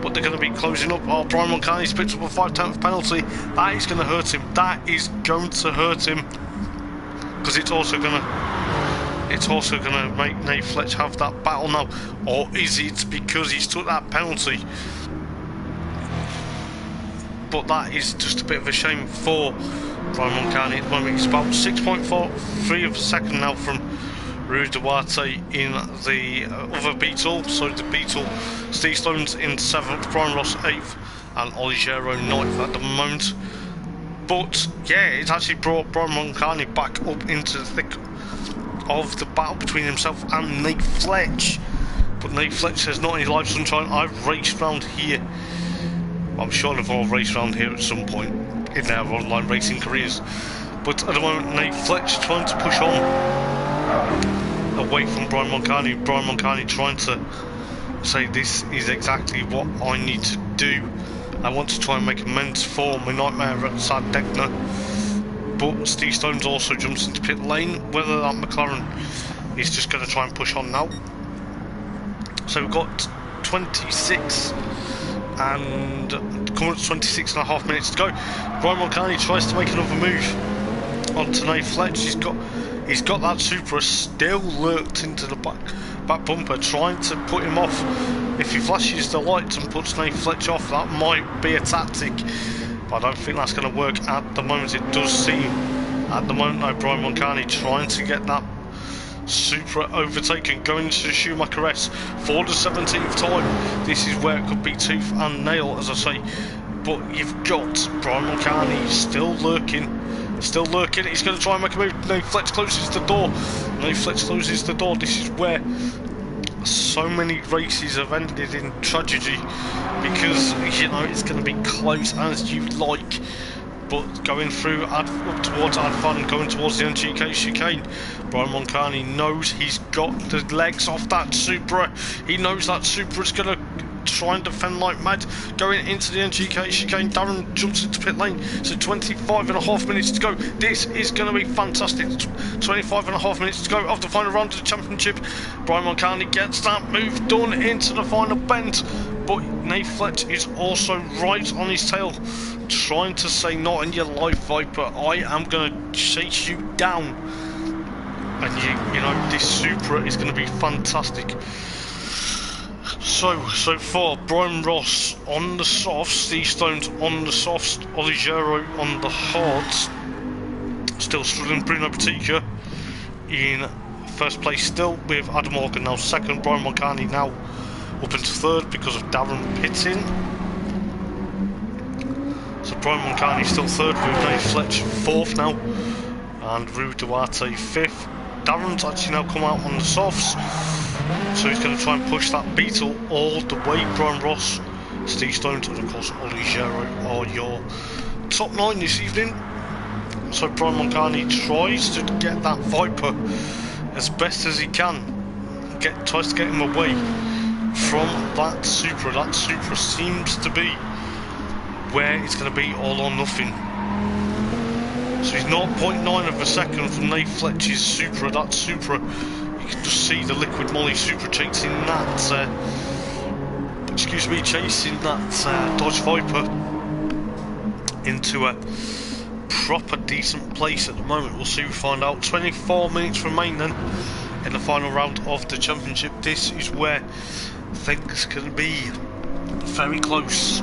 but they're going to be closing up. Oh, Brian Moncani's picked up a 5/10 penalty. That is going to hurt him. That is going to hurt him, because it's also going to make Nate Fletch have that battle now. Or is it because he's took that penalty? But that is just a bit of a shame for Brian Moncani at the moment. He's about 6.43 of a second now from Rui Duarte in the other Beetle. So the Beetle, Steve Stone's in 7th, Brian Ross 8th, and Oligero 9th at the moment. But yeah, it's actually brought Brian Moncani back up into the thick of the battle between himself and Nate Fletch. But Nate Fletch says, not any life sunshine, I've raced round here. I'm sure they've all raced around here at some point in their online racing careers. But at the moment, Nate Fletch trying to push on away from Brian Moncani. Brian Moncani trying to say, this is exactly what I need to do. I want to try and make amends for my nightmare at Sardegna. But Steve Stones also jumps into pit lane. Whether that McLaren is just going to try and push on now. So we've got 26 and coming up to 26.5 minutes to go. Brian Moncani tries to make another move onto Nate Fletch. He's got that Supra still lurked into the back bumper, trying to put him off. If he flashes the lights and puts Nate Fletch off, that might be a tactic, but I don't think that's going to work at the moment. It does seem at the moment though, Brian Moncani trying to get that Supra overtaken, going to Schumacher S for the 17th time. This is where it could be tooth and nail, as I say. But you've got Brian Moncani still lurking. He's going to try and make a move. Nate Fletch closes the door. This is where so many races have ended in tragedy, because you know it's going to be close as you like. But going through up towards Advan, going towards the NGK chicane, Brian Moncani knows he's got the legs off that Supra. He knows that Supra's going to try and defend like mad. Going into the NGK chicane, Darren jumps into pit lane. So 25.5 minutes to go. This is going to be fantastic. 25.5 minutes to go of the final round of the championship. Brian Moncani gets that move done into the final bend. But Nate Fletch is also right on his tail, trying to say, not in your life, Viper, I am going to chase you down. And you know, this Supra is going to be fantastic. So far, Brian Ross on the soft, Steve Stones on the soft, Oligero on the hards. Still struggling, Bruno Batica in first place still, with Adam Morgan now second, Brian Moncani now up into third because of Darren pitting. Brian Moncani still third, with Nate Fletch fourth now, and Rue Duarte fifth. Darren's actually now come out on the softs, so he's going to try and push that Beetle all the way. Brian Ross, Steve Stones, and of course Ollie Gero are your top 9 this evening. So Brian Moncani tries to get that Viper as best as he can, tries to get him away from that Supra. That Supra seems to be where it's going to be all or nothing. So he's 0.9 of a second from Nate Fletch's Supra. That Supra, you can just see the Liquid Molly Supra chasing that, chasing that Dodge Viper into a proper decent place at the moment. We'll soon find out. 24 minutes remain then in the final round of the championship. This is where things can be very close.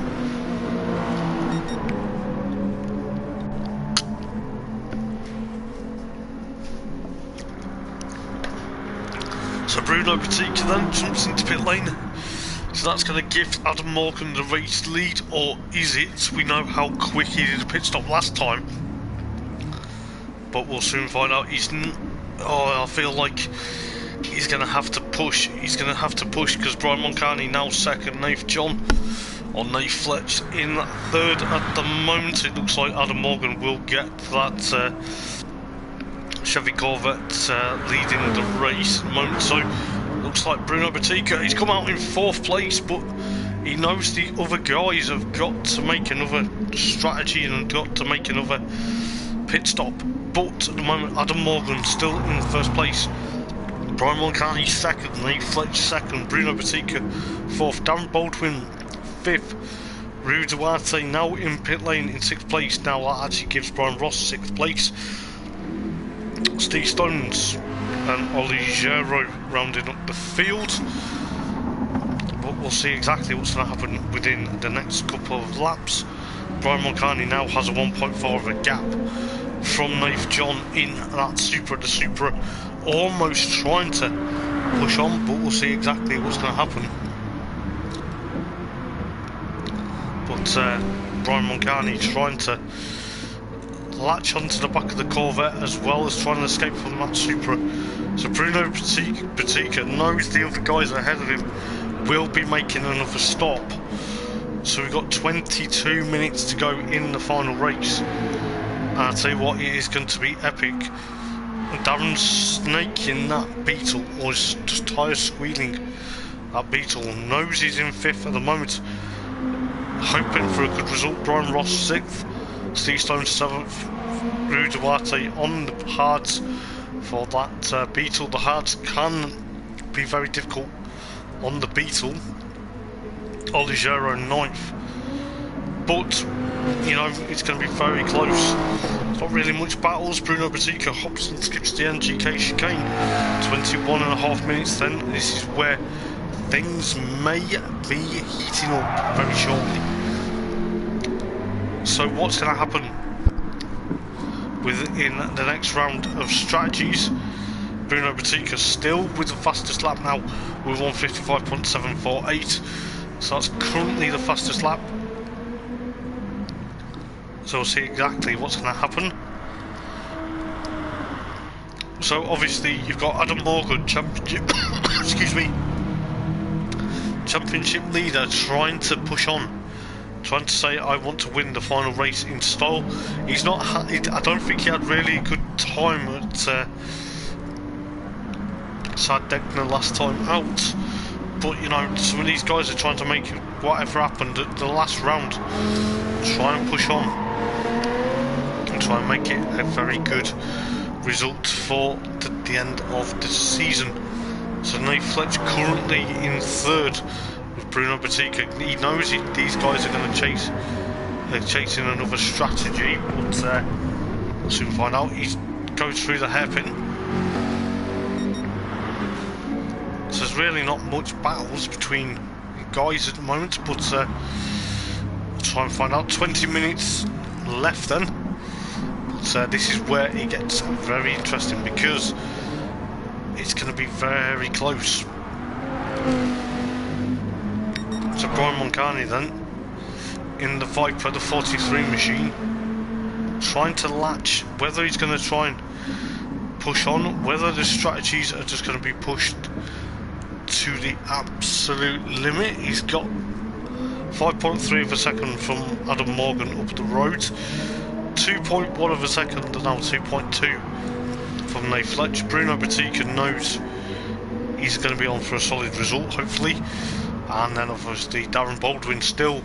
So Bruno Batica then jumps into pit lane. So that's going to give Adam Morgan the race lead, or is it? We know how quick he did a pit stop last time, but we'll soon find out. I feel like he's going to have to push. He's going to have to push because Brian Moncani now second, Nate Fletch in third at the moment. It looks like Adam Morgan will get that Chevy Corvette leading the race at the moment. So looks like Bruno Batica, he's come out in 4th place, but he knows the other guys have got to make another strategy and got to make another pit stop. But at the moment, Adam Morgan still in 1st place, Brian Moncani 2nd, Nate Fletch 2nd, Bruno Batica 4th, Darren Baldwin 5th, Rue Duarte now in pit lane in 6th place. Now that actually gives Brian Ross 6th place. Steve Stones and Ollie Gero rounding up the field, but we'll see exactly what's going to happen within the next couple of laps. Brian Moncani now has a 1.4 of a gap from Nath John in that Supra. The Supra almost trying to push on, but we'll see exactly what's going to happen. But Brian Moncani trying to latch onto the back of the Corvette as well as trying to escape from that Supra. So Bruno Batica knows the other guys ahead of him will be making another stop. So we've got 22 minutes to go in the final race. And I'll tell you what, it is going to be epic. Darren's snaking that Beetle, or just tyre squealing that Beetle. Knows he's in 5th at the moment, hoping for a good result. Brian Ross 6th, Steve Stone 7th, Rue Duarte on the hards for that Beetle. The hards can be very difficult on the Beetle. Ollie Gero 9th, but you know it's going to be very close. Not really much battles. Bruno Batica hops and skips the NGK chicane. 21.5 minutes then. This is where things may be heating up very shortly. So what's going to happen within the next round of strategies? Bruno Batica still with the fastest lap now with 1:55.748. So that's currently the fastest lap. So we'll see exactly what's going to happen. So obviously you've got Adam Morgan, championship championship leader, trying to push on, trying to say I want to win the final race in style. He's not. I don't think he had really good time at Sardegna last time out. But you know, some of these guys are trying to make whatever happened at the last round, try and push on and try and make it a very good result for the end of the season. So Nate Fletch currently in 3rd with Bruno Batica. He knows these guys are going to chase. They're chasing another strategy, but we'll soon find out. He goes through the hairpin. So there's really not much battles between guys at the moment, but we'll try and find out. 20 minutes left then. But this is where it gets very interesting because it's going to be very close. So Brian Moncani then in the Viper, the 43 machine, trying to latch, whether he's going to try and push on, whether the strategies are just going to be pushed to the absolute limit. He's got 5.3 of a second from Adam Morgan up the road, 2.1 of a second, and now 2.2 from Nate Fletch. Bruno Batica knows he's going to be on for a solid result, hopefully. And then obviously Darren Baldwin still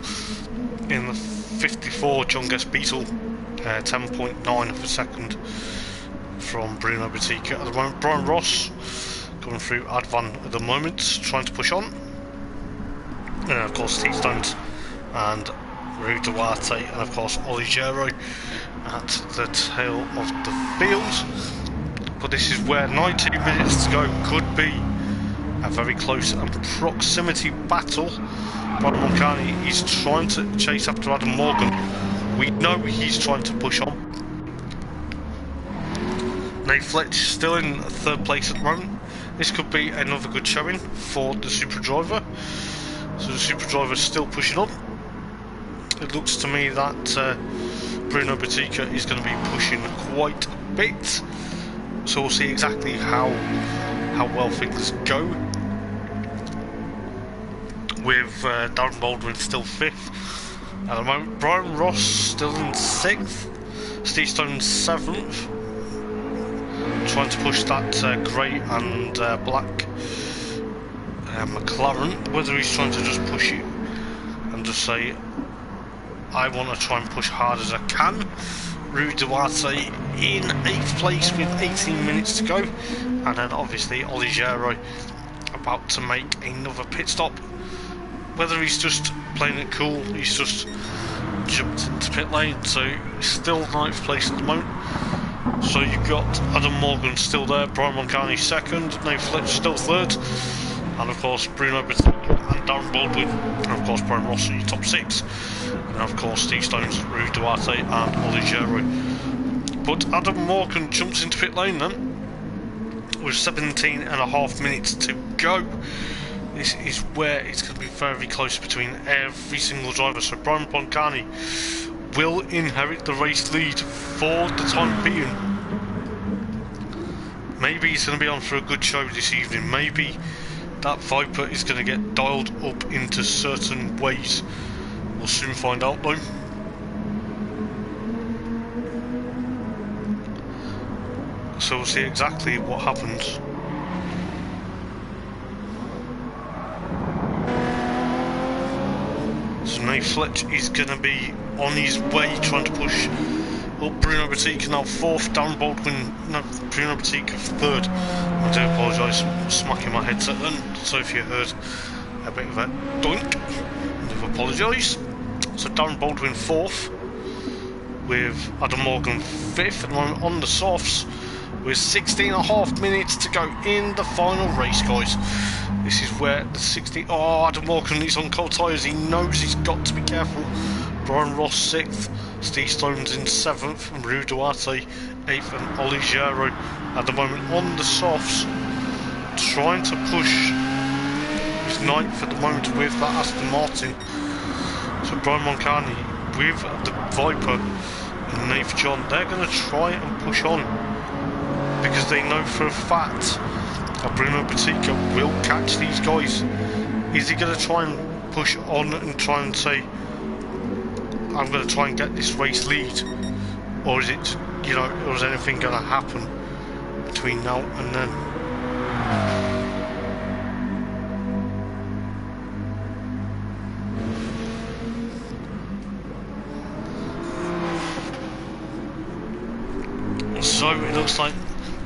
in the 54 John Guest Beetle, 10.9 of a second from Bruno Batica at the moment. Brian Ross going through Advan at the moment, trying to push on. And of course Steve Stones and Rui Duarte, and of course Ollie Gero at the tail of the field. But this is where 90 minutes to go could be a very close and proximity battle. Brian Moncani is trying to chase after Adam Morgan. We know he's trying to push on. Nate Fletch still in third place at the moment. This could be another good showing for the Super Driver. So the Super Driver is still pushing on. It looks to me that Bruno Batica is going to be pushing quite a bit. So we'll see exactly how well things go. With Darren Baldwin still 5th at the moment. Brian Ross still in 6th. Steve Stone 7th. Trying to push that grey and black McLaren. Whether he's trying to just push it and just say, I want to try and push hard as I can. Rui Duarte in 8th place with 18 minutes to go. And then obviously Ollie Gero about to make another pit stop. Whether he's just playing it cool, he's just jumped into pit lane, so he's still 9th place at the moment. So you've got Adam Morgan still there, Brian Moncani 2nd, Nate Fletch still 3rd, and of course Bruno Batica and Darren Baldwin, and of course Brian Ross in your top 6, and of course Steve Stones, Rui Duarte and Ollie Gero. But Adam Morgan jumps into pit lane then, with 17.5 minutes to go. This is where it's going to be very close between every single driver. So Brian Moncani will inherit the race lead for the time being. Maybe he's going to be on for a good show this evening. Maybe that Viper is going to get dialed up into certain ways. We'll soon find out though. So we'll see exactly what happens. So Nate Fletch is going to be on his way trying to push up Bruno Batica now 4th, Darren Baldwin, no, Bruno Batica 3rd. I do apologise for smacking my headset then, so if you heard a bit of a doink, I do apologise. So Darren Baldwin 4th, with Adam Morgan 5th at the moment on the softs, with 16.5 minutes to go in the final race, guys. This is where the 60... Oh, Adam Morgan is on cold tyres. He knows he's got to be careful. Brian Ross 6th. Steve Stones in 7th. And Rui Duarte 8th. And Ollie Gero at the moment on the softs, trying to push his 9th at the moment with that Aston Martin. So Brian Moncani with the Viper and Nath John, they're going to try and push on, because they know for a fact that Bruno Batica will catch these guys. Is he going to try and push on and try and say, I'm going to try and get this race lead? Or is it, you know, or is anything going to happen between now and then? So it looks like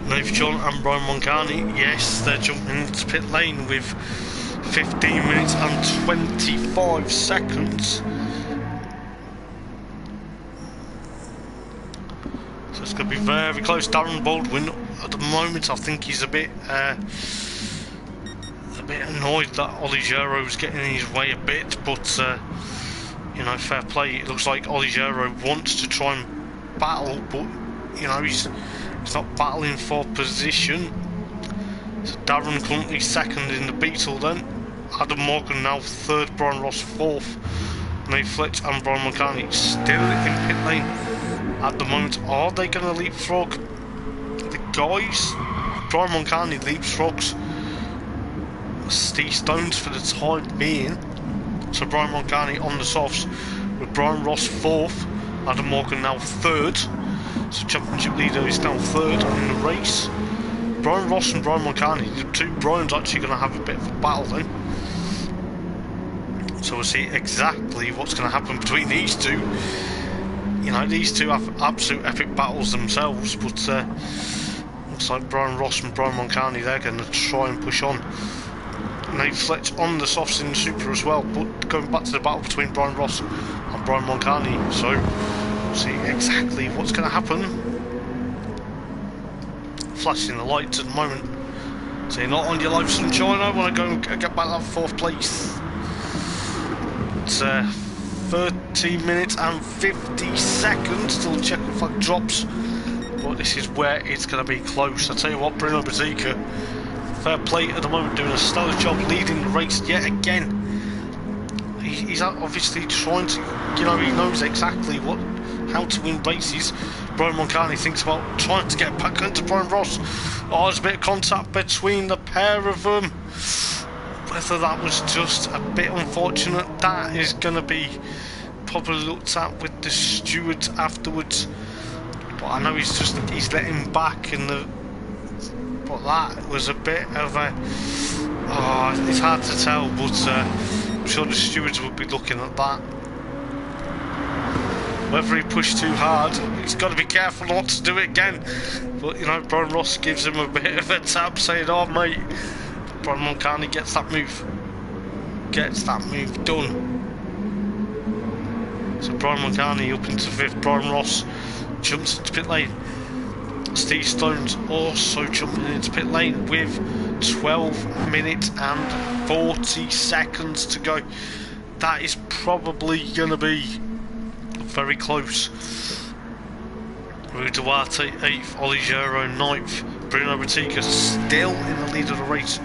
Nath John and Brian Moncani, yes, they're jumping into pit lane with 15 minutes and 25 seconds. So it's going to be very close. Darren Baldwin at the moment, I think he's a bit annoyed that Ollie Gero is getting in his way a bit, but you know, fair play. It looks like Ollie Gero wants to try and battle, but you know, he's not battling for position. So Darren currently 2nd in the Beetle then. Adam Morgan now 3rd, Brian Ross 4th, Nate Fletch and Brian Mulcahy still in pit lane at the moment. Are they going to leapfrog the guys? Brian Mulcahy leapfrogs Steve Stones for the time being. So Brian Mulcahy on the softs with Brian Ross 4th, Adam Morgan now 3rd. So championship leader is now 3rd in the race. Brian Ross and Brian Mulcahy, the two Brian's actually going to have a bit of a battle then. So we'll see exactly what's going to happen between these two. You know, these two have absolute epic battles themselves, but looks like Brian Ross and Brian Mulcahy, they're going to try and push on. Nate Fletch on the softs in the Super as well, but going back to the battle between Brian Ross and Brian Mulcahy. So we'll see exactly what's going to happen. Flashing the lights at the moment. So you're not on your life, sunshine. I want to go and get back that 4th place. It's 13 minutes and 50 seconds. Still checking if that drops. But this is where it's going to be close. I tell you what, Bruno Bazika, fair play at the moment, doing a stellar job leading the race yet again. He's obviously trying to, you know, he knows exactly how to win races. Brian Mulcahy thinks about trying to get back into Brian Ross. Oh, there's a bit of contact between the pair of them. Whether that was just a bit unfortunate, that is going to be probably looked at with the stewards afterwards. But I know he's letting back in the. But that was a bit of a. Oh, it's hard to tell, but I'm sure the stewards would be looking at that. Whether he pushed too hard, he's got to be careful not to do it again. But you know, Brian Ross gives him a bit of a tap, saying, "Oh mate." Brian Mulcahy gets that move done. So Brian Mulcahy up into 5th. Brian Ross jumps into pit lane. Steve Stone's also jumping into pit lane with 12 minutes and 40 seconds to go. That is probably going to be very close. Rui Duarte 8th, Ollie Gero 9th, Bruno Batika still in the lead of the race.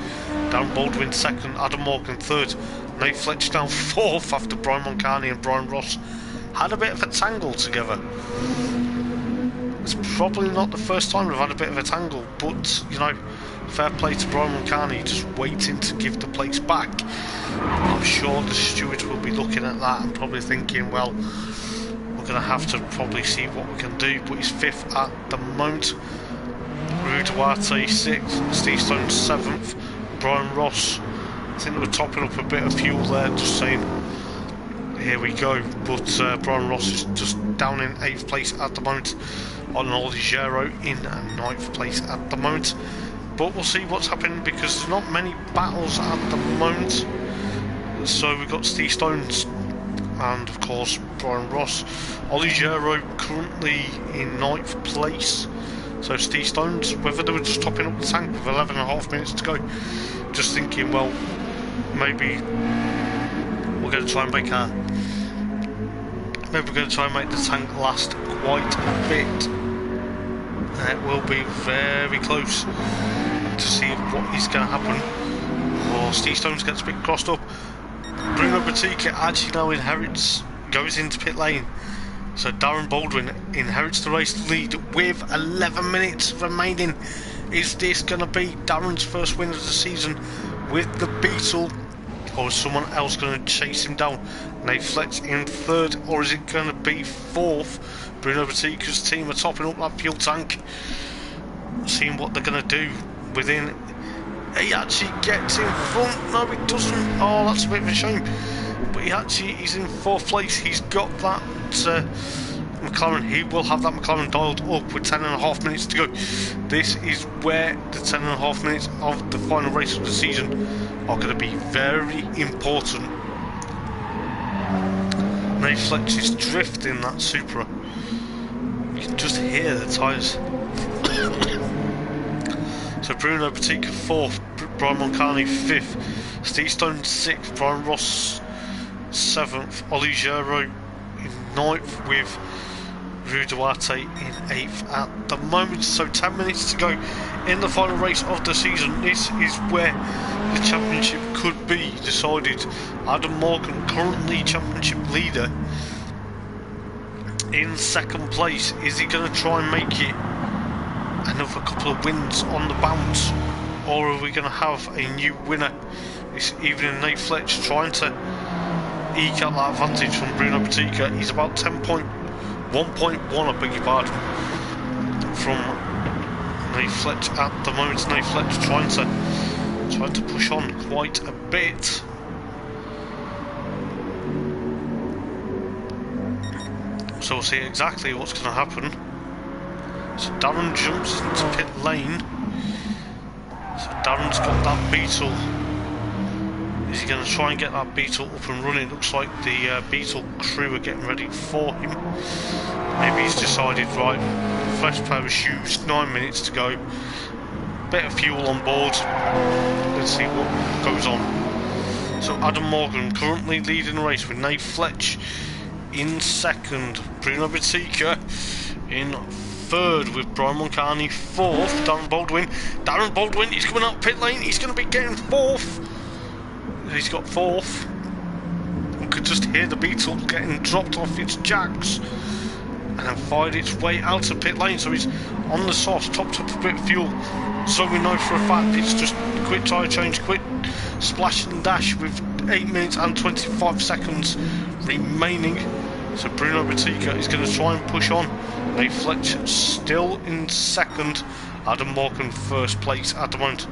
Darren Baldwin 2nd, Adam Morgan 3rd, Nate Fletch down 4th after Brian Mulcahy and Brian Ross had a bit of a tangle together. It's probably not the first time we've had a bit of a tangle, but you know, fair play to Brian Mulcahy, just waiting to give the place back. I'm sure the stewards will be looking at that and probably thinking, well, we're going to have to probably see what we can do. But he's 5th at the moment. Rui Duarte 6th, Steve Stone 7th, Brian Ross, I think they were topping up a bit of fuel there, just saying here we go. But Brian Ross is just down in 8th place at the moment, on Ollie Gero in 9th place at the moment. But we'll see what's happening, because there's not many battles at the moment. So we've got Steve Stones and of course Brian Ross. Ollie Gero currently in 9th place. So Steve Stones, whether they were just topping up the tank with 11.5 minutes to go, just thinking, well, maybe we're going to try and make the tank last quite a bit. It will be very close to see what is going to happen. Or Steve Stones gets a bit crossed up. Bruno Batika actually now goes into pit lane. So Darren Baldwin inherits the race lead with 11 minutes remaining. Is this going to be Darren's first win of the season with the Beetle? Or is someone else going to chase him down? Nate Fletch in 3rd, or is it going to be 4th? Bruno Batika's team are topping up that fuel tank. Seeing what they're going to do within. He actually gets in front. No, he doesn't. Oh, that's a bit of a shame. But he's in 4th place. He's got that McLaren. He will have that McLaren dialed up with 10.5 minutes to go. This is where the 10.5 minutes of the final race of the season are going to be very important. Nate Fletch is drifting that Supra. You can just hear the tyres. So Bruno Batika 4th, Brian Mulcahy 5th, Steve Stone 6th, Brian Ross 7th, Ollie Gero in 9th with Rui Duarte in 8th at the moment. So 10 minutes to go in the final race of the season. This is where the championship could be decided. Adam Morgan, currently championship leader, in 2nd place. Is he going to try and make it another couple of wins on the bounce, or are we going to have a new winner this evening? Nate Fletch trying to eke out that advantage from Bruno Batica. He's about 1.1, I beg your pardon, from Nate Fletch at the moment. Nate Fletch trying to push on quite a bit. So we'll see exactly what's going to happen. So Darren jumps into pit lane. So Darren's got that Beetle. Is he going to try and get that Beetle up and running? Looks like the Beetle crew are getting ready for him. Maybe he's decided, right, fresh pair of shoes, 9 minutes to go, bit of fuel on board, let's see what goes on. So Adam Morgan currently leading the race with Nate Fletch in 2nd, Bruno Batica in 3rd with Brian Moncani 4th, Darren Baldwin is coming out pit lane, he's going to be getting 4th. He's got 4th. We could just hear the Beetle getting dropped off its jacks and then fired its way out of pit lane. So he's on the soft, topped up a bit of fuel. So we know for a fact it's just quick tyre change, quick splash and dash with 8 minutes and 25 seconds remaining. So Bruno Batica is going to try and push on. Nate Fletch still in 2nd. Adam Morgan 1st place at the moment.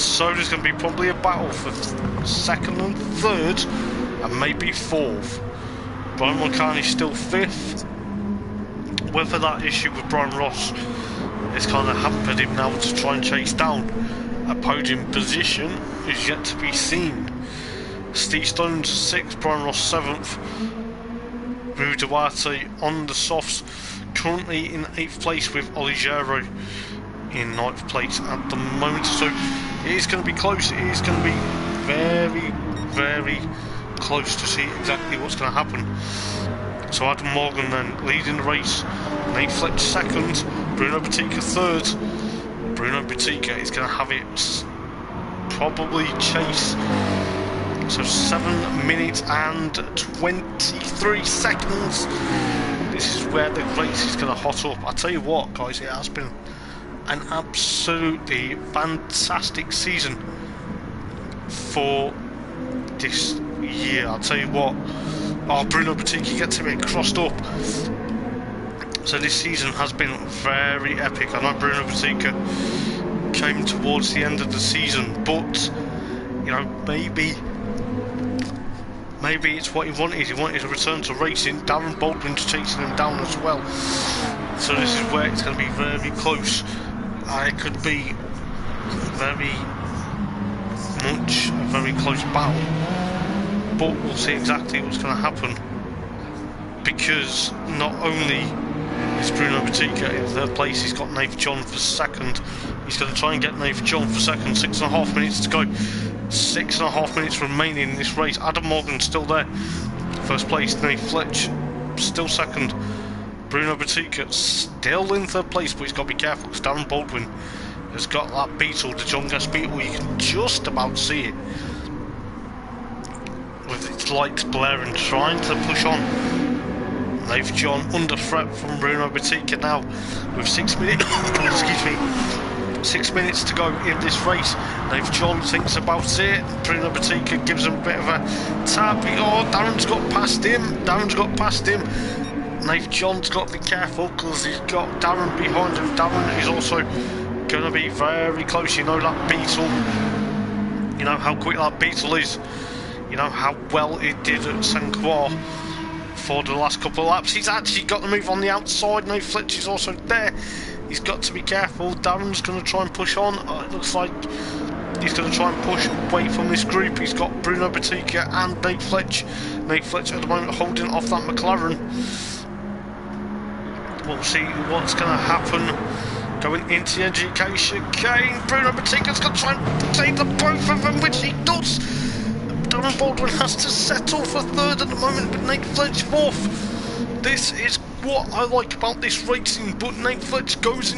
So there's going to be probably a battle for 2nd and 3rd, and maybe 4th. Brian Moncani still 5th. Whether that issue with Brian Ross has kind of hampered him now to try and chase down a podium position is yet to be seen. Steve Stone's 6th, Brian Ross 7th. Rui Duarte on the softs, currently in 8th place with Oligero in 9th place at the moment. So it is going to be close. It is going to be very, very close to see exactly what's going to happen. So Adam Morgan then leading the race, Nate Fletch 2nd, Bruno Batica 3rd. Bruno Batica is going to have it probably chase. So 7 minutes and 23 seconds. This is where the race is going to hot up. I tell you what, guys, it has been an absolutely fantastic season for this year. I'll tell you what, Bruno Batica gets a bit crossed up. So this season has been very epic. I know Bruno Batica came towards the end of the season, but you know, maybe it's what he wanted. He wanted to return to racing. Darren Baldwin's chasing him down as well. So this is where it's going to be very close. It could be very much a very close battle, but we'll see exactly what's going to happen, because not only is Bruno Batica in 3rd place, he's got Nathan John for 2nd. He's going to try and get Nathan John for 2nd. 6.5 minutes to go, 6.5 minutes remaining in this race. Adam Morgan still there, 1st place. Nate Fletch still 2nd. Bruno Batica still in 3rd place, but he's got to be careful because Darren Baldwin has got that Beetle, the John Gas Beetle. You can just about see it with its lights blaring, trying to push on. They've John under threat from Bruno Batica now with 6 minutes. Excuse me. 6 minutes to go in this race. Nate John thinks about it. Bruno Batica gives him a bit of a tap. Oh, Darren's got past him. Nate John's got to be careful because he's got Darren behind him. Darren is also going to be very close. You know that Beetle. You know how quick that Beetle is. You know how well it did at St. Croix for the last couple of laps. He's actually got to move on the outside. Nate Fletch is also there. He's got to be careful. Darren's going to try and push on. It looks like he's going to try and push away from this group. He's got Bruno Batica and Nate Fletch. Nate Fletch at the moment holding off that McLaren. We'll see what's going to happen going into the education game. Bruno Batica's going to try and save the both of them, which he does. Darren Baldwin has to settle for 3rd at the moment with Nate Fletch 4th. This is what I like about this racing, but Nate Fudge drops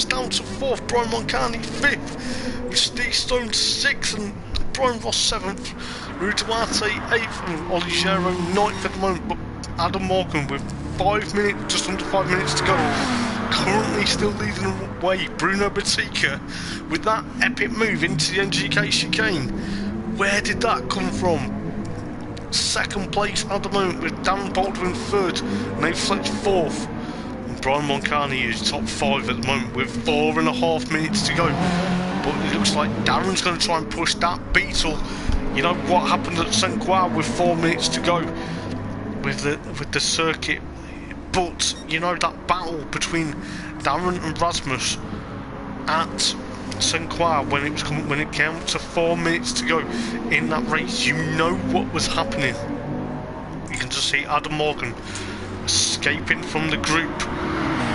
down to 4th, Brian Moncani 5th, with Steve Stone 6th and Brian Ross 7th, Rui Duarte 8th and Oligero 9th at the moment, but Adam Morgan with 5 minutes, just under 5 minutes to go, currently still leading the way. Bruno Batica with that epic move into the NGK chicane. Where did that come from? 2nd place at the moment with Darren Baldwin 3rd, Nate Fletch 4th, and Brian Moncani is top 5 at the moment with 4.5 minutes to go. But it looks like Darren's going to try and push that Beetle. You know what happened at St. Croix with 4 minutes to go with the circuit. But you know that battle between Darren and Rasmus at St. Croix when it came to 4 minutes to go in that race, you know what was happening. You can just see Adam Morgan escaping from the group.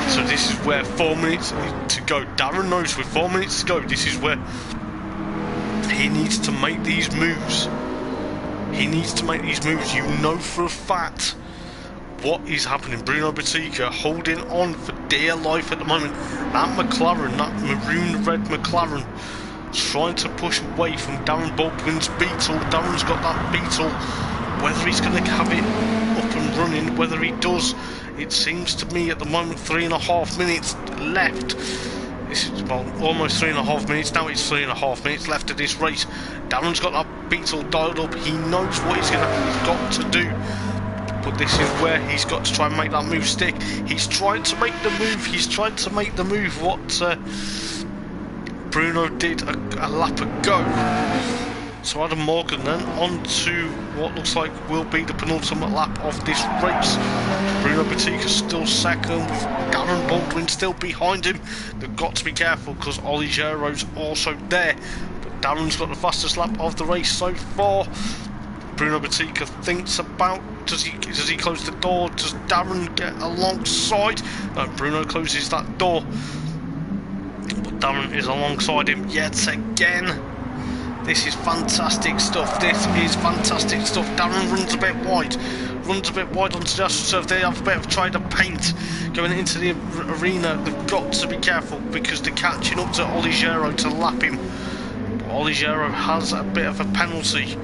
So this is where 4 minutes to go. Darren knows with 4 minutes to go, this is where he needs to make these moves. He needs to make these moves. You know for a fact what is happening. Bruno Batica holding on for dear life at the moment. That McLaren, that maroon red McLaren, trying to push away from Darren Baldwin's Beetle. Darren's got that Beetle. Whether he's going to have it up and running, whether he does, it seems to me at the moment 3.5 minutes left. This is about almost 3.5 minutes. Now it's 3.5 minutes left of this race. Darren's got that Beetle dialed up. He knows what he's got to do. But this is where he's got to try and make that move stick. He's trying to make the move. He's trying to make the move what Bruno did a lap ago. So Adam Morgan then on to what looks like will be the penultimate lap of this race. Bruno Batica still 2nd with Darren Baldwin still behind him. They've got to be careful because Oligero's also there. But Darren's got the fastest lap of the race so far. Bruno Batica thinks about, does he close the door? Does Darren get alongside? No, Bruno closes that door, but Darren is alongside him yet again. This is fantastic stuff. This is fantastic stuff. Darren runs a bit wide onto the astroturf. They have a bit of trying to paint going into the arena. They've got to be careful because they're catching up to Oligero to lap him. But Oligero has a bit of a penalty.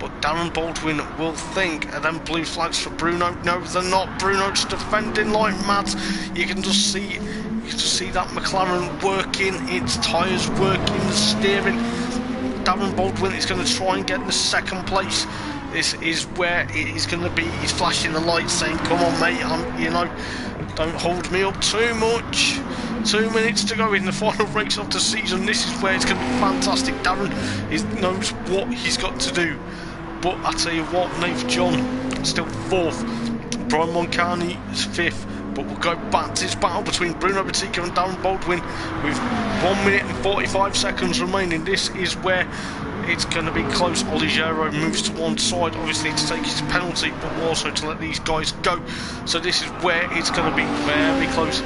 But Darren Baldwin will think, and then blue flags for Bruno. No, they're not. Bruno's defending like mad. You can just see that McLaren working, its tyres working, the steering. Darren Baldwin is going to try and get the 2nd place. This is where it is going to be. He's flashing the lights, saying, "Come on, mate. Don't hold me up too much." 2 minutes to go in the final race of the season. This is where it's going to be fantastic. Darren knows what he's got to do. But I tell you what, Nate John still 4th. Brian Moncani is 5th. But we'll go back to this battle between Bruno Batica and Darren Baldwin with 1 minute and 45 seconds remaining. This is where it's going to be close. Oligero moves to one side, obviously to take his penalty, but also to let these guys go. So this is where it's going to be very close.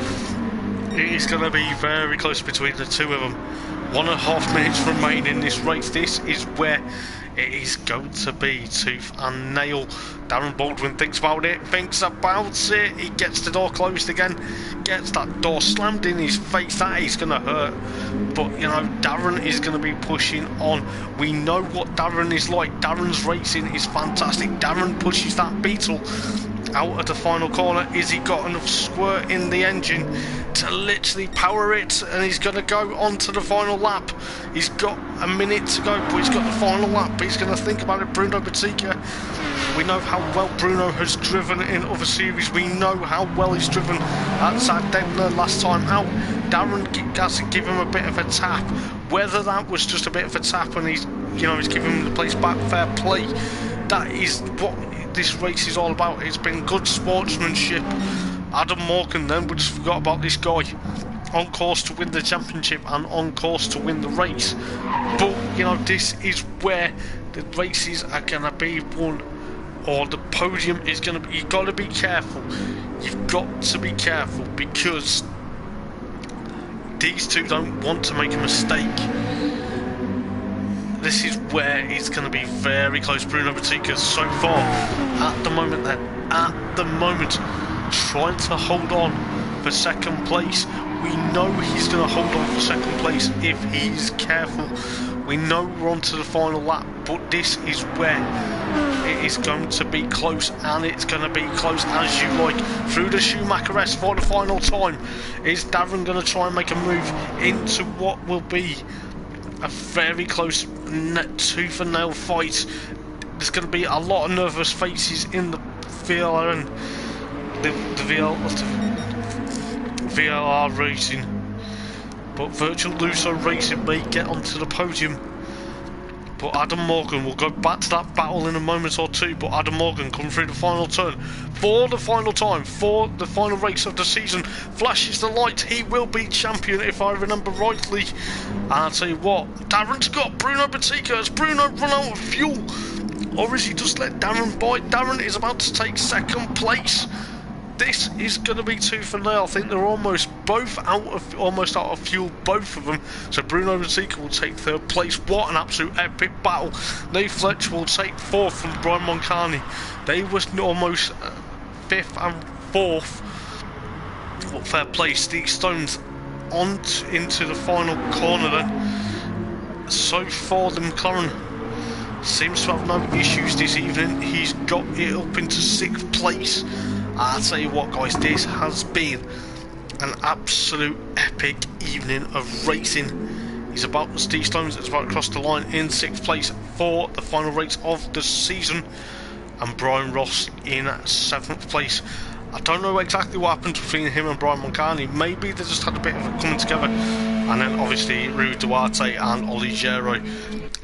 It is going to be very close between the two of them. 1.5 minutes remain in this race. This is where it is going to be tooth and nail. Darren Baldwin thinks about it. He gets the door closed again. Gets that door slammed in his face. That is going to hurt. But, you know, Darren is going to be pushing on. We know what Darren is like. Darren's racing is fantastic. Darren pushes that Beetle out of the final corner. Is he got enough squirt in the engine to literally power it? And he's going to go on to the final lap. He's got a minute to go, but he's got the final lap. But he's going to think about it. Bruno Batica, we know how well Bruno has driven in other series. We know how well he's driven at Zandegner last time out. Darren has to give him a bit of a tap. Whether that was just a bit of a tap and he's giving him the place back, fair play. That is what this race is all about. It's been good sportsmanship. Adam Morgan then, we just forgot about this guy. On course to win the championship and on course to win the race. But, you know, this is where the races are going to be won, or the podium is going to be. You've got to be careful. You've got to be careful because these two don't want to make a mistake. This is where it's going to be very close. Bruno Batica so far at the moment trying to hold on for second place. We know he's going to hold on for second place if he's careful. We know we're on to the final lap, but this is where it is going to be close, and it's going to be close as you like. Through the Schumacher S for the final time. Is Darren going to try and make a move into what will be a very close tooth and nail fight? There's going to be a lot of nervous faces in the VLR and the VLR racing, but Virtual Luso Racing may get onto the podium. But Adam Morgan will go back to that battle in a moment or two. But Adam Morgan coming through the final turn for the final time, for the final race of the season. Flashes the light. He will be champion if I remember rightly. And I'll tell you what, Darren's got Bruno Batica. Has Bruno run out of fuel? Or is he just let Darren by? Darren is about to take second place. This is going to be tooth and nail. I think they're almost out of fuel, both of them. So Bruno Batica will take third place. What an absolute epic battle. Nate Fletcher will take fourth from Brian Moncani. They were almost fifth and fourth. But fair play. Steve Stones on into the final corner then. So far the McLaren seems to have no issues this evening. He's got it up into sixth place. I'll tell you what, guys, this has been an absolute epic evening of racing. Steve Stones is about to cross the line in sixth place for the final race of the season, and Brian Ross in seventh place. I don't know exactly what happened between him and Brian Moncani. Maybe they just had a bit of a coming together, and then obviously Rui Duarte and Oli Gero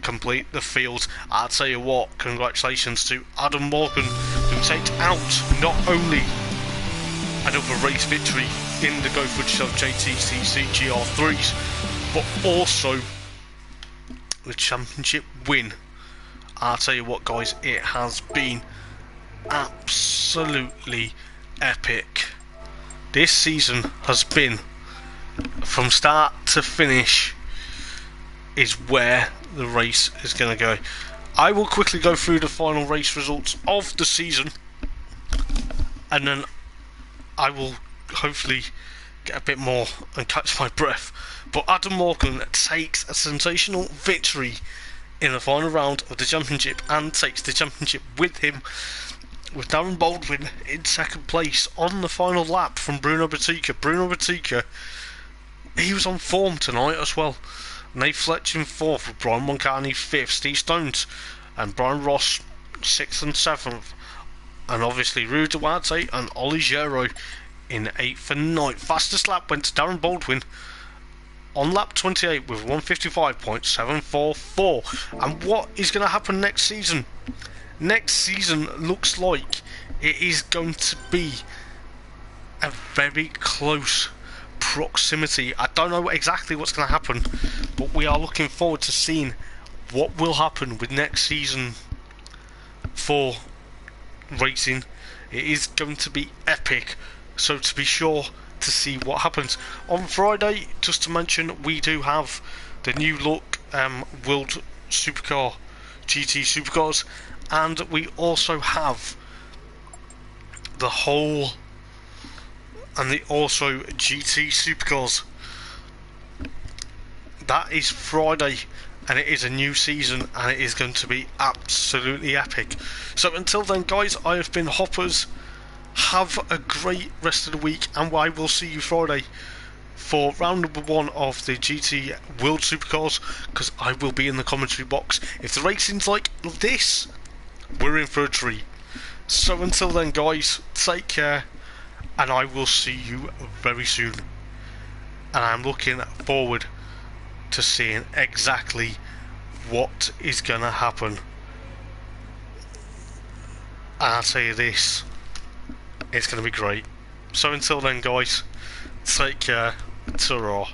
complete the field. I'll tell you what, congratulations to Adam Morgan, who takes out not only another race victory in the Go Fudge of JTCC GR3s, but also the championship win. I'll tell you what, guys, it has been absolutely epic. This season has been, from start to finish, is where the race is going to go. I will quickly go through the final race results of the season, and then I will hopefully get a bit more and catch my breath. But Adam Morgan takes a sensational victory in the final round of the championship and takes the championship with him, with Darren Baldwin in second place on the final lap from Bruno Batica. Bruno Batica, he was on form tonight as well. Nate Fletcher in fourth, with Brian Moncani fifth, Steve Stones and Brian Ross sixth and seventh, and obviously Rui Duarte and Oli Gero in eighth and ninth. Fastest lap went to Darren Baldwin on lap 28 with 155.744. And what is going to happen next season? Next season looks like it is going to be a very close proximity. I don't know exactly what's going to happen, but we are looking forward to seeing what will happen with next season for racing. It is going to be epic, so to be sure to see what happens. On Friday, just to mention, we do have the new look World Supercar GT Supercars, and we also have the whole and the also GT Supercars. That is Friday, and it is a new season, and it is going to be absolutely epic. So until then, guys, I have been Hoppers. Have a great rest of the week, and I will see you Friday for round number 1 of the GT World Supercars, because I will be in the commentary box. If the racing's like this, we're in for a treat. So until then, guys, take care, and I will see you very soon. And I'm looking forward to seeing exactly what is gonna happen. And I'll tell you this, it's gonna be great. So until then, guys, take care. Ta-ra.